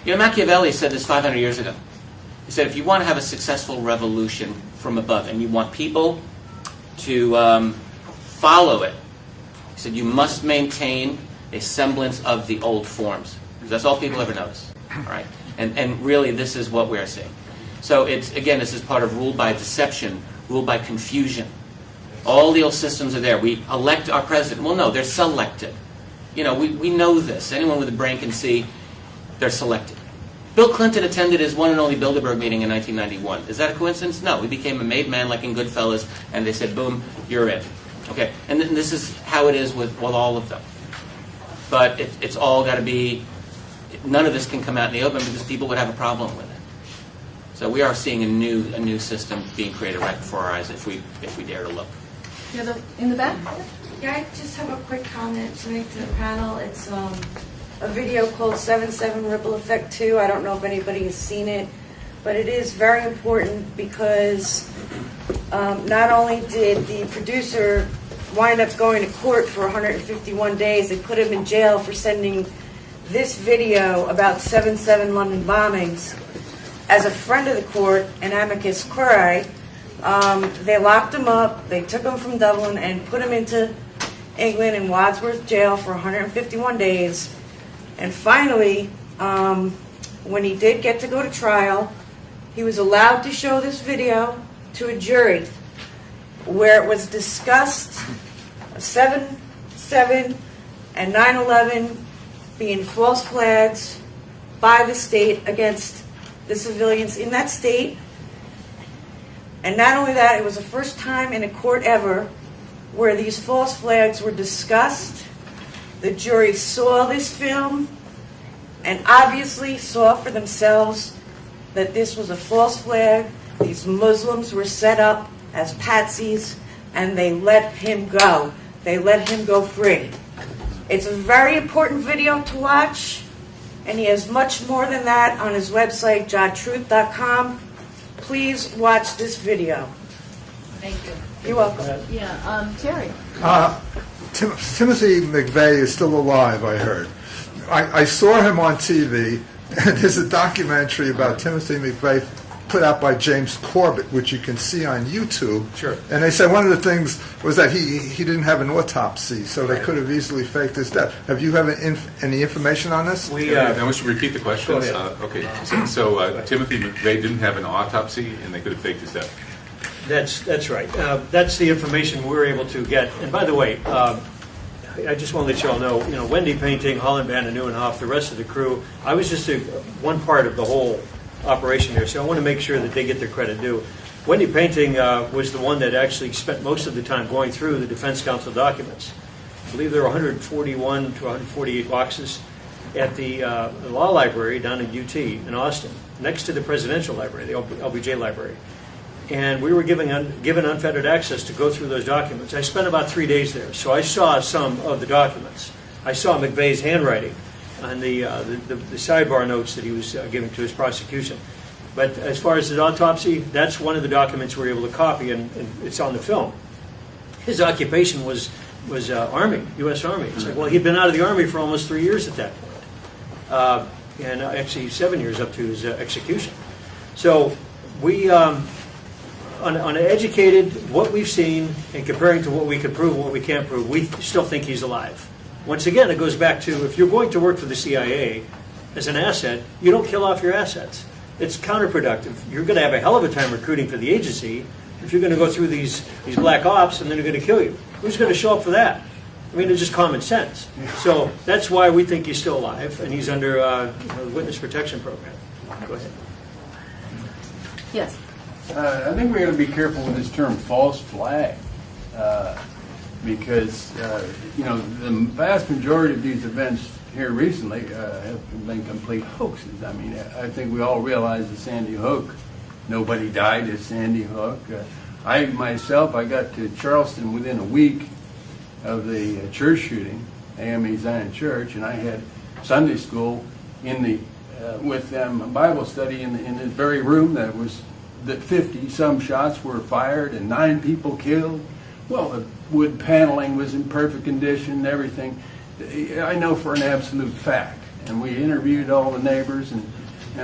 You know, Machiavelli said this 500 years ago. He said, if you want to have a successful revolution from above, and you want people to follow it, he said, you must maintain a semblance of the old forms. Because that's all people ever notice. All right? And really, this is what we are seeing. So it's, again, this is part of rule by deception, rule by confusion. All the old systems are there. We elect our president. Well, no, they're selected. You know, we know this. Anyone with a brain can see they're selected. Bill Clinton attended his one and only Bilderberg meeting in 1991. Is that a coincidence? No. He became a made man like in Goodfellas, and they said, boom, you're in. Okay, and this is how it is with all of them. But it's all got to be, none of this can come out in the open because people would have a problem with it. So we are seeing a new system being created right before our eyes if we dare to look. Yeah, in the back? Yeah, I just have a quick comment to make to the panel. It's a video called 7/7 Ripple Effect 2. I don't know if anybody has seen it, but it is very important because not only did the producer wind up going to court for 151 days, they put him in jail for sending this video about 7/7 London bombings. As a friend of the court, an amicus curiae, they locked him up, they took him from Dublin and put him into England in Wadsworth jail for 151 days. And finally, when he did get to go to trial, he was allowed to show this video to a jury where it was discussed 7/7 and 9/11 being false flags by the state against the civilians in that state. And not only that, it was the first time in a court ever where these false flags were discussed. The jury saw this film and obviously saw for themselves that this was a false flag. These Muslims were set up as patsies, and they let him go. They let him go free. It's a very important video to watch, and he has much more than that on his website, jotruth.com. Please watch this video. Thank you. You're welcome. Yeah, Terry. Timothy McVeigh is still alive, I heard. I saw him on TV, and there's a documentary about Timothy McVeigh put out by James Corbett, which you can see on YouTube. Sure. And they said one of the things was that he didn't have an autopsy, so they could have easily faked his death. Have you any information on this? I wish to repeat the question. Go ahead. Okay. So Timothy McVeigh didn't have an autopsy, and they could have faked his death. That's right. That's the information we're able to get. And by the way, I just want to let you all know, Wendy Painting, Holland Band and Neuenhoff, the rest of the crew, I was just one part of the whole operation here, so I want to make sure that they get their credit due. Wendy Painting was the one that actually spent most of the time going through the Defense Council documents. I believe there are 141 to 148 boxes at the law library down in UT in Austin, next to the presidential library, the LBJ library. and we were given unfettered access to go through those documents. I spent about 3 days there, so I saw some of the documents. I saw McVeigh's handwriting on the sidebar notes that he was giving to his prosecution. But as far as the autopsy, that's one of the documents we were able to copy, and it's on the film. His occupation was Army, U.S. Army. It's like, well, he'd been out of the Army for almost 3 years at that point, and actually 7 years up to his execution. So we, on educated, what we've seen, and comparing to what we could prove and what we can't prove, we still think he's alive. Once again, it goes back to, if you're going to work for the CIA as an asset, you don't kill off your assets. It's counterproductive. You're going to have a hell of a time recruiting for the agency if you're going to go through these black ops and then they're going to kill you. Who's going to show up for that? I mean, it's just common sense. So that's why we think he's still alive, and he's under the Witness Protection Program. Go ahead. Yes. I think we got to be careful with this term false flag, because the vast majority of these events here recently have been complete hoaxes. I mean, I think we all realize the Sandy Hook. Nobody died at Sandy Hook. I got to Charleston within a week of the church shooting, AME Zion Church, and I had Sunday school with them, a Bible study in the very room that 50 some shots were fired and 9 people killed. Well, the wood paneling was in perfect condition and everything. I know for an absolute fact. And we interviewed all the neighbors and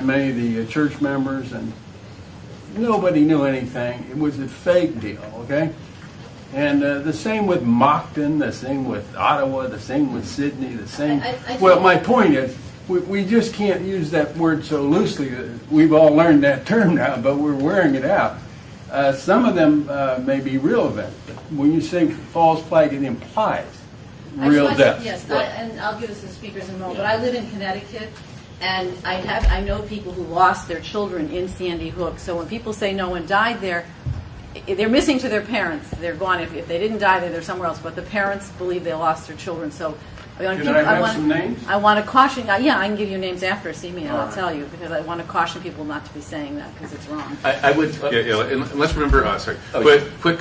many of the church members, and nobody knew anything. It was a fake deal, okay? And the same with Moncton, the same with Ottawa, the same with Sydney, the same. Well, my point is, we just can't use that word so loosely. We've all learned that term now, but we're wearing it out. Some of them may be real events, but when you say false flag, it implies real death. Yes, and I'll give us the speakers in a moment. But I live in Connecticut, and I know people who lost their children in Sandy Hook. So when people say no one died there, they're missing to their parents. They're gone. If they didn't die there, they're somewhere else. But the parents believe they lost their children. So Can I have some names? I want to caution. Yeah, I can give you names after. See me, and I'll tell you, because I want to caution people not to be saying that because it's wrong. I would. And let's remember. Sorry. Oh, but quick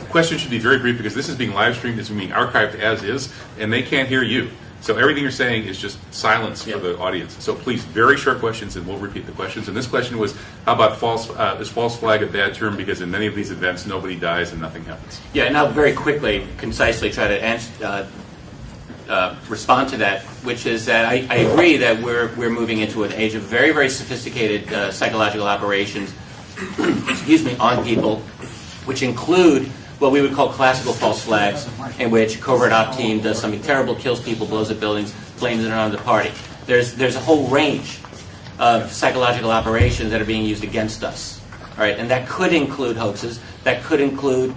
question should be very brief because this is being live streamed. It's being archived as is, and they can't hear you. So everything you're saying is just silence for the audience. So please, very short questions, and we'll repeat the questions. And this question was, how about is false flag a bad term? Because in many of these events, nobody dies and nothing happens. Yeah, and I'll very quickly, concisely try to answer. Respond to that, which is that I agree that we're moving into an age of very, very sophisticated psychological operations excuse me, on people, which include what we would call classical false flags, in which a covert op team does something terrible, kills people, blows up buildings, blames it on the party. There's a whole range of psychological operations that are being used against us, all right? And that could include hoaxes. That could include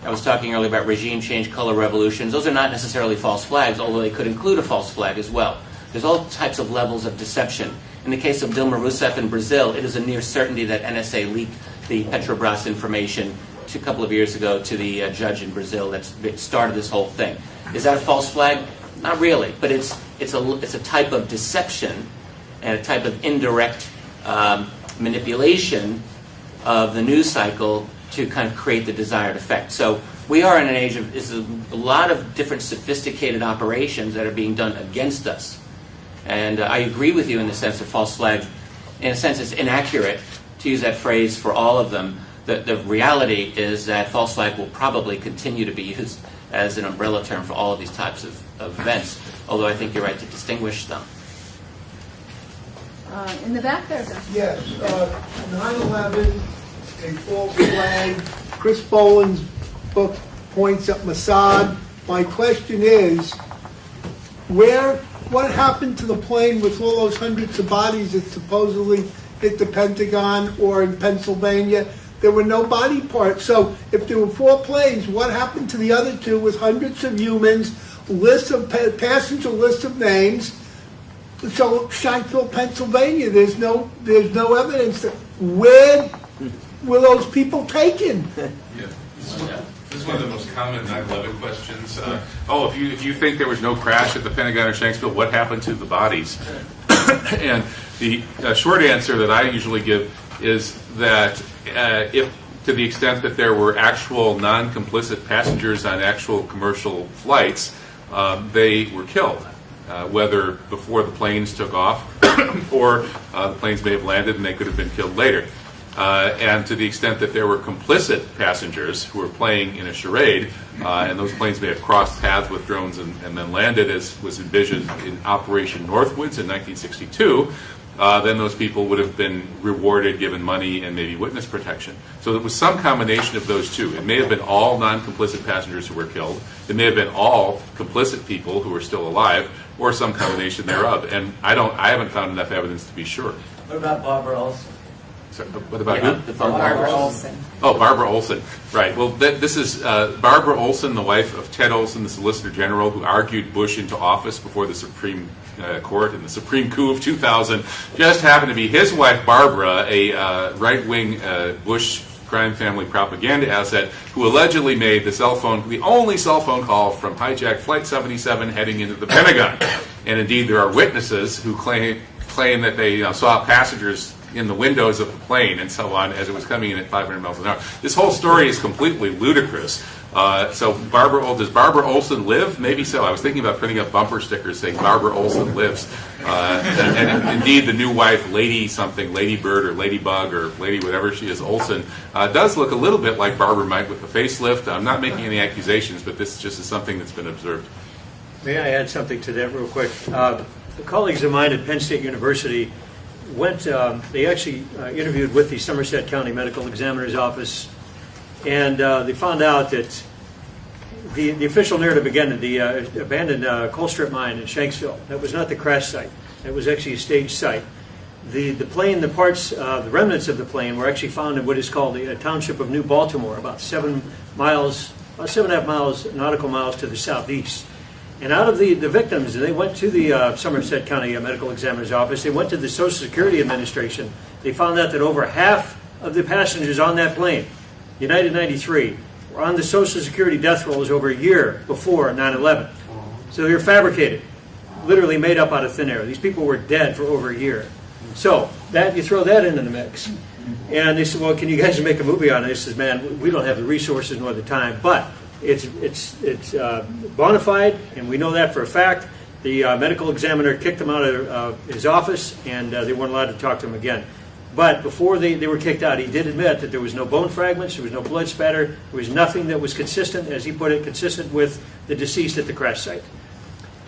I was talking earlier about regime change, color revolutions. Those are not necessarily false flags, although they could include a false flag as well. There's all types of levels of deception. In the case of Dilma Rousseff in Brazil, it is a near certainty that NSA leaked the Petrobras information a couple of years ago to the judge in Brazil that started this whole thing. Is that a false flag? Not really, but it's a type of deception and a type of indirect manipulation of the news cycle to kind of create the desired effect. So we are in an age of a lot of different sophisticated operations that are being done against us. And I agree with you in the sense of false flags. In a sense, it's inaccurate to use that phrase for all of them. The reality is that false flag will probably continue to be used as an umbrella term for all of these types of events, although I think you're right to distinguish them. In the back there, sir. Yes, 9/11, a false flag. Chris Boland's book points at Mossad. My question is, what happened to the plane with all those hundreds of bodies that supposedly hit the Pentagon or in Pennsylvania? There were no body parts. So if there were 4 planes, what happened to the other 2 with hundreds of humans, lists of passenger lists of names? So Shankville, Pennsylvania, there's no evidence that where were those people taken? Yeah. This is one of the most common 9/11 questions. If you think there was no crash at the Pentagon or Shanksville, what happened to the bodies? And the short answer that I usually give is that if, to the extent that there were actual non-complicit passengers on actual commercial flights, they were killed, whether before the planes took off or the planes may have landed and they could have been killed later. And to the extent that there were complicit passengers who were playing in a charade, and those planes may have crossed paths with drones and then landed, as was envisioned in Operation Northwoods in 1962, then those people would have been rewarded, given money, and maybe witness protection. So it was some combination of those two. It may have been all non-complicit passengers who were killed. It may have been all complicit people who were still alive, or some combination thereof. And I haven't found enough evidence to be sure. What about Barbara Olson? Sorry, what about Yeah, who? the phone Barbara call. Olson. Oh, Barbara Olson. Right. Well, this is Barbara Olson, the wife of Ted Olson, the Solicitor General, who argued Bush into office before the Supreme Court in the Supreme coup of 2000. Just happened to be his wife, Barbara, a right-wing Bush crime family propaganda asset, who allegedly made the only cell phone call from hijacked Flight 77 heading into the Pentagon. And indeed, there are witnesses who claim that they saw passengers in the windows of the plane and so on as it was coming in at 500 miles an hour. This whole story is completely ludicrous. So does Barbara Olson live? Maybe so. I was thinking about printing up bumper stickers saying Barbara Olson lives. And indeed, the new wife, Lady something, Lady Bird or Ladybug or Lady whatever she is, Olson, does look a little bit like Barbara might with the facelift. I'm not making any accusations, but this just is something that's been observed. May I add something to that real quick? The colleagues of mine at Penn State University they actually interviewed with the Somerset County Medical Examiner's Office, and they found out that the official narrative, again, the abandoned coal strip mine in Shanksville, that was not the crash site. It was actually a staged site. The plane, the remnants of the plane were actually found in what is called the township of New Baltimore, about 7.5 miles, nautical miles to the southeast. And out of the victims, they went to the Somerset County Medical Examiner's Office. They went to the Social Security Administration. They found out that over half of the passengers on that plane, United 93, were on the Social Security death rolls over a year before 9/11. So they're fabricated, literally made up out of thin air. These people were dead for over a year. So you throw that into the mix. And they said, well, can you guys make a movie on it? I said, man, we don't have the resources nor the time, but it's bona fide, and we know that for a fact. The medical examiner kicked them out of his office, and they weren't allowed to talk to him again. But before they were kicked out, he did admit that there was no bone fragments, there was no blood spatter, there was nothing that was consistent, as he put it, consistent with the deceased at the crash site.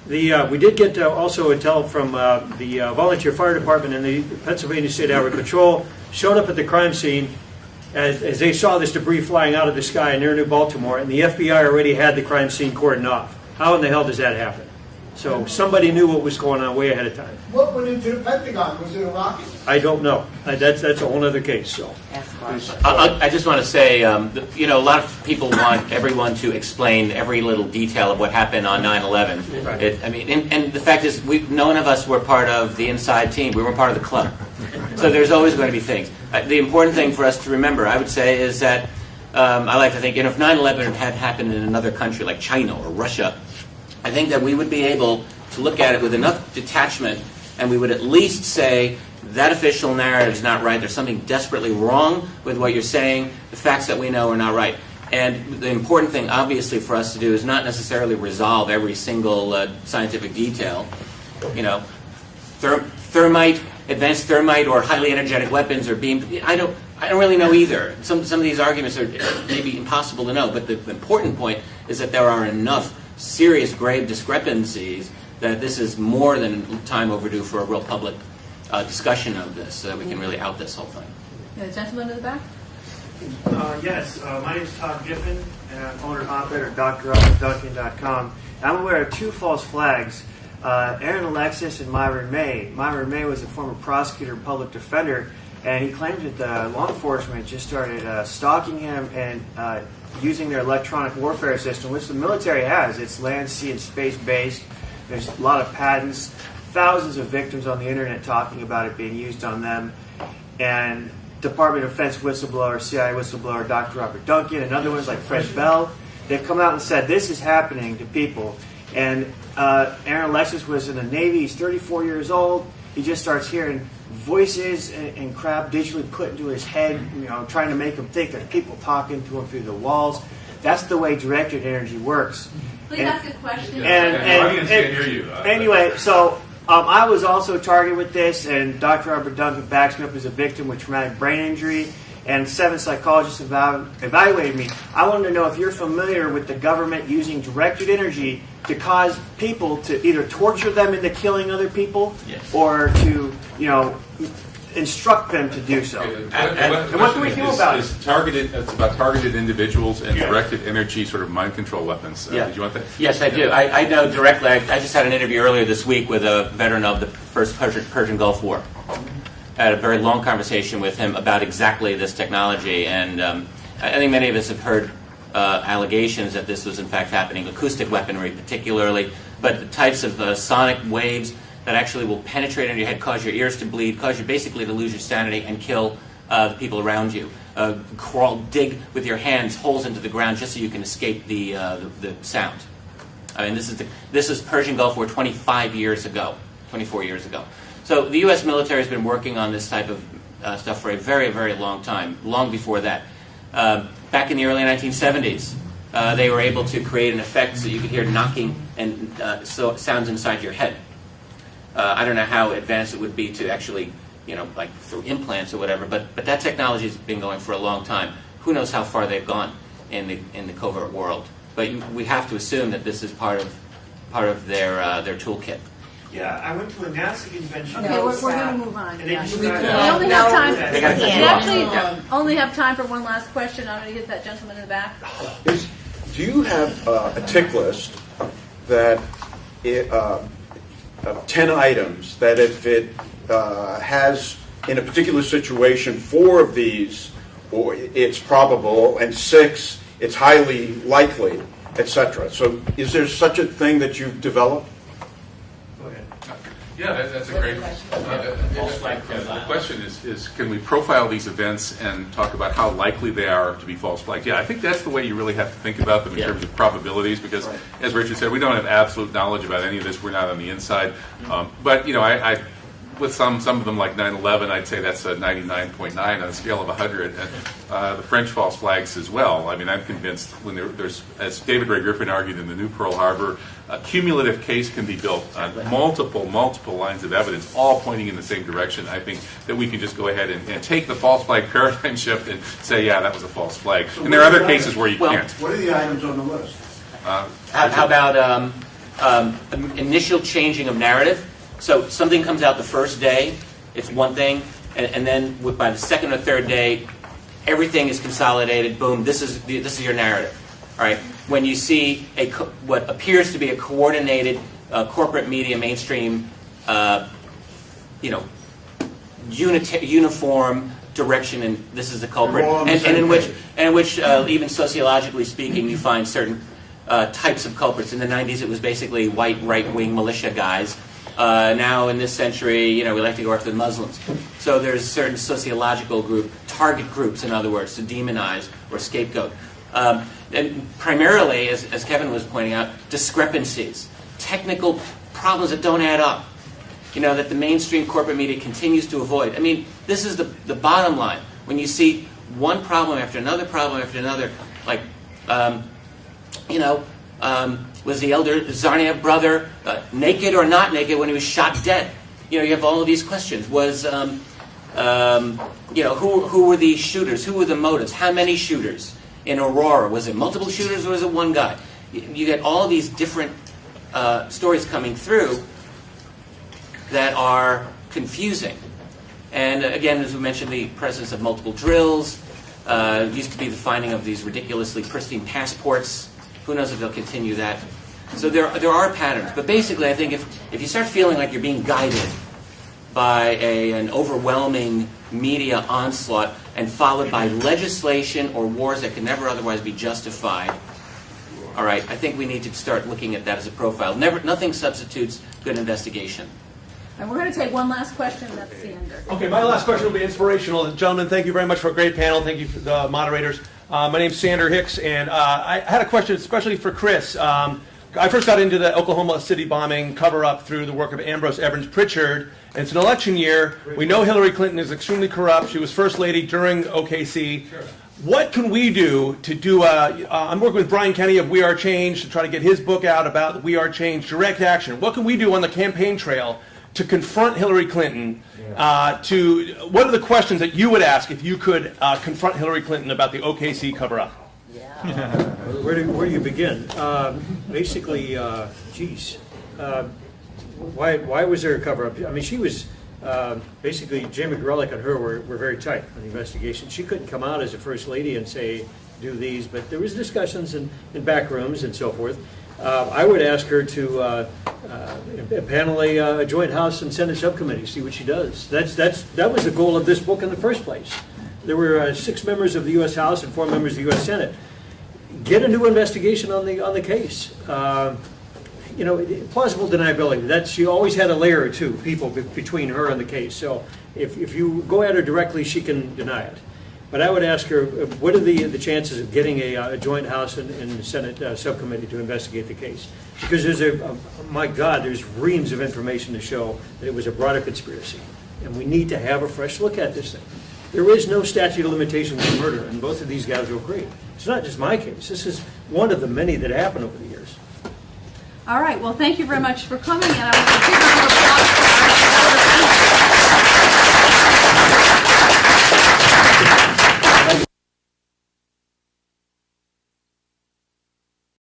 We did get also intel from the volunteer fire department and the Pennsylvania State Highway Patrol showed up at the crime scene as they saw this debris flying out of the sky near New Baltimore, and the FBI already had the crime scene cordoned off. How in the hell does that happen? So somebody knew what was going on way ahead of time. What went into the Pentagon? Was it a rocket? I don't know. That's a whole other case. So I just want to say, a lot of people want everyone to explain every little detail of what happened on 9/11. Right. And the fact is, none of us were part of the inside team. We weren't part of the club. So there's always going to be things. The important thing for us to remember, I would say, is that I like to think, if 9/11 had happened in another country like China or Russia, I think that we would be able to look at it with enough detachment, and we would at least say that official narrative is not right. There's something desperately wrong with what you're saying. The facts that we know are not right. And the important thing, obviously, for us to do is not necessarily resolve every single scientific detail. Thermite, advanced thermite, or highly energetic weapons, or beam. I don't really know either. Some of these arguments are maybe impossible to know. But the important point is that there are enough serious, grave discrepancies that this is more than time overdue for a real public discussion of this, so that we can really out this whole thing. The gentleman in the back? Yes, my name is Todd Giffen, and I'm owner and operator of drrobertduncan.com. I'm aware of two false flags, Aaron Alexis and Myron May. Myron May was a former prosecutor and public defender, and he claimed that law enforcement just started stalking him and using their electronic warfare system, which the military has. It's land, sea, and space-based. There's a lot of patents, thousands of victims on the internet talking about it being used on them. And Department of Defense whistleblower, CIA whistleblower, Dr. Robert Duncan, and other ones like Fred Bell, they've come out and said this is happening to people. And Aaron Alexis was in the Navy. He's 34 years old. He just starts hearing voices and crap digitally put into his head, trying to make him think there's people talking to him through the walls. That's the way directed energy works. Please ask a question. The audience can't hear you. Anyway, so I was also targeted with this, and Dr. Robert Duncan backs me up as a victim with traumatic brain injury, and 7 psychologists evaluated me. I wanted to know if you're familiar with the government using directed energy to cause people to either torture them into killing other people, yes, or to, instruct them to do so. And what do we do about it? It's about targeted individuals and directed energy, sort of mind control weapons. Yeah. Did you want that? Yes, I do. I know directly. I just had an interview earlier this week with a veteran of the first Persian Gulf War. I had a very long conversation with him about exactly this technology, and I think many of us have heard allegations that this was in fact happening, acoustic weaponry particularly, but the types of sonic waves that actually will penetrate into your head, cause your ears to bleed, cause you basically to lose your sanity and kill the people around you. Dig with your hands holes into the ground just so you can escape the sound. I mean, this is Persian Gulf War 24 years ago. So the U.S. military has been working on this type of stuff for a very, very long time, long before that. Back in the early 1970s, they were able to create an effect so you could hear knocking and sounds inside your head. I don't know how advanced it would be to actually, like through implants or whatever, but that technology has been going for a long time. Who knows how far they've gone in the covert world? But we have to assume that this is part of their toolkit. Yeah, I went to a NASA convention. Okay, we're going to move on. And they just We got- only have time. They gotta We cut you off. actually only have time for one last question. I'm going to get that gentleman in the back. Do you have a tick list that 10 items that if it has in a particular situation 4 of these, or it's probable, and 6 it's highly likely, etc. So is there such a thing that you've developed? Yeah, that's a great the question is can we profile these events and talk about how likely they are to be false flags? Yeah, I think that's the way you really have to think about them in terms of probabilities, because, as Richard said, we don't have absolute knowledge about any of this. We're not on the inside. But, I with some of them, like 9/11, I'd say that's a 99.9 on a scale of 100. And the French false flags as well. I mean, I'm convinced when there's, as David Ray Griffin argued in the new Pearl Harbor, a cumulative case can be built on multiple lines of evidence, all pointing in the same direction. I think that we can just go ahead and take the false flag paradigm shift and say, yeah, that was a false flag. So and there are other cases where you can't. What are the items on the list? How about initial changing of narrative? So something comes out the first day, it's one thing, and then by the second or third day, everything is consolidated. Boom! This is your narrative. All right. When you see what appears to be a coordinated corporate media mainstream, uniform direction, and this is the culprit, and in which even sociologically speaking, you find certain types of culprits. In the 90s, it was basically white right-wing militia guys. Now in this century, we like to go after the Muslims. So there's a certain sociological group, target groups, in other words, to demonize or scapegoat. And primarily, as Kevin was pointing out, discrepancies, technical problems that don't add up, that the mainstream corporate media continues to avoid. I mean, this is the bottom line. When you see one problem after another problem after another, like, was the elder Tsarnaev brother naked or not naked when he was shot dead? You have all of these questions. Was, who were the shooters? Who were the motives? How many shooters in Aurora? Was it multiple shooters or was it one guy? You get all of these different stories coming through that are confusing. And again, as we mentioned, the presence of multiple drills. Used to be the finding of these ridiculously pristine passports. Who knows if they'll continue that? So there are patterns. But basically, I think if you start feeling like you're being guided by an overwhelming media onslaught and followed by legislation or wars that can never otherwise be justified, all right, I think we need to start looking at that as a profile. Nothing substitutes good investigation. And we're going to take one last question. That's the end. Okay, my last question will be inspirational. Gentlemen, thank you very much for a great panel. Thank you for the moderators. My name's Sander Hicks, and I had a question especially for Chris. I first got into the Oklahoma City bombing cover-up through the work of Ambrose Evans Pritchard. And it's an election year. We know Hillary Clinton is extremely corrupt. She was first lady during OKC. Sure. What can we do to do I'm working with Brian Kenny of We Are Change to try to get his book out about We Are Change, direct action. What can we do on the campaign trail to confront Hillary Clinton? What are the questions that you would ask if you could confront Hillary Clinton about the OKC cover-up? Where do you begin? Basically, why was there a cover-up? I mean, she was basically, Jay McGrellick and her were very tight on the investigation. She couldn't come out as a first lady and say, do these, but there was discussions in back rooms and so forth. I would ask her to panel a joint House and Senate subcommittee, see what she does. That was the goal of this book in the first place. There were 6 members of the U.S. House and 4 members of the U.S. Senate. Get a new investigation on the case. Plausible deniability. She always had a layer or two people between her and the case. So if you go at her directly, she can deny it. But I would ask her, what are the chances of getting a joint House and Senate subcommittee to investigate the case? Because my God, there's reams of information to show that it was a broader conspiracy. And we need to have a fresh look at this thing. There is no statute of limitations for murder, and both of these guys will agree. It's not just my case. This is one of the many that happened over the years. All right. Well, thank you very much for coming, and I want to give a round of applause.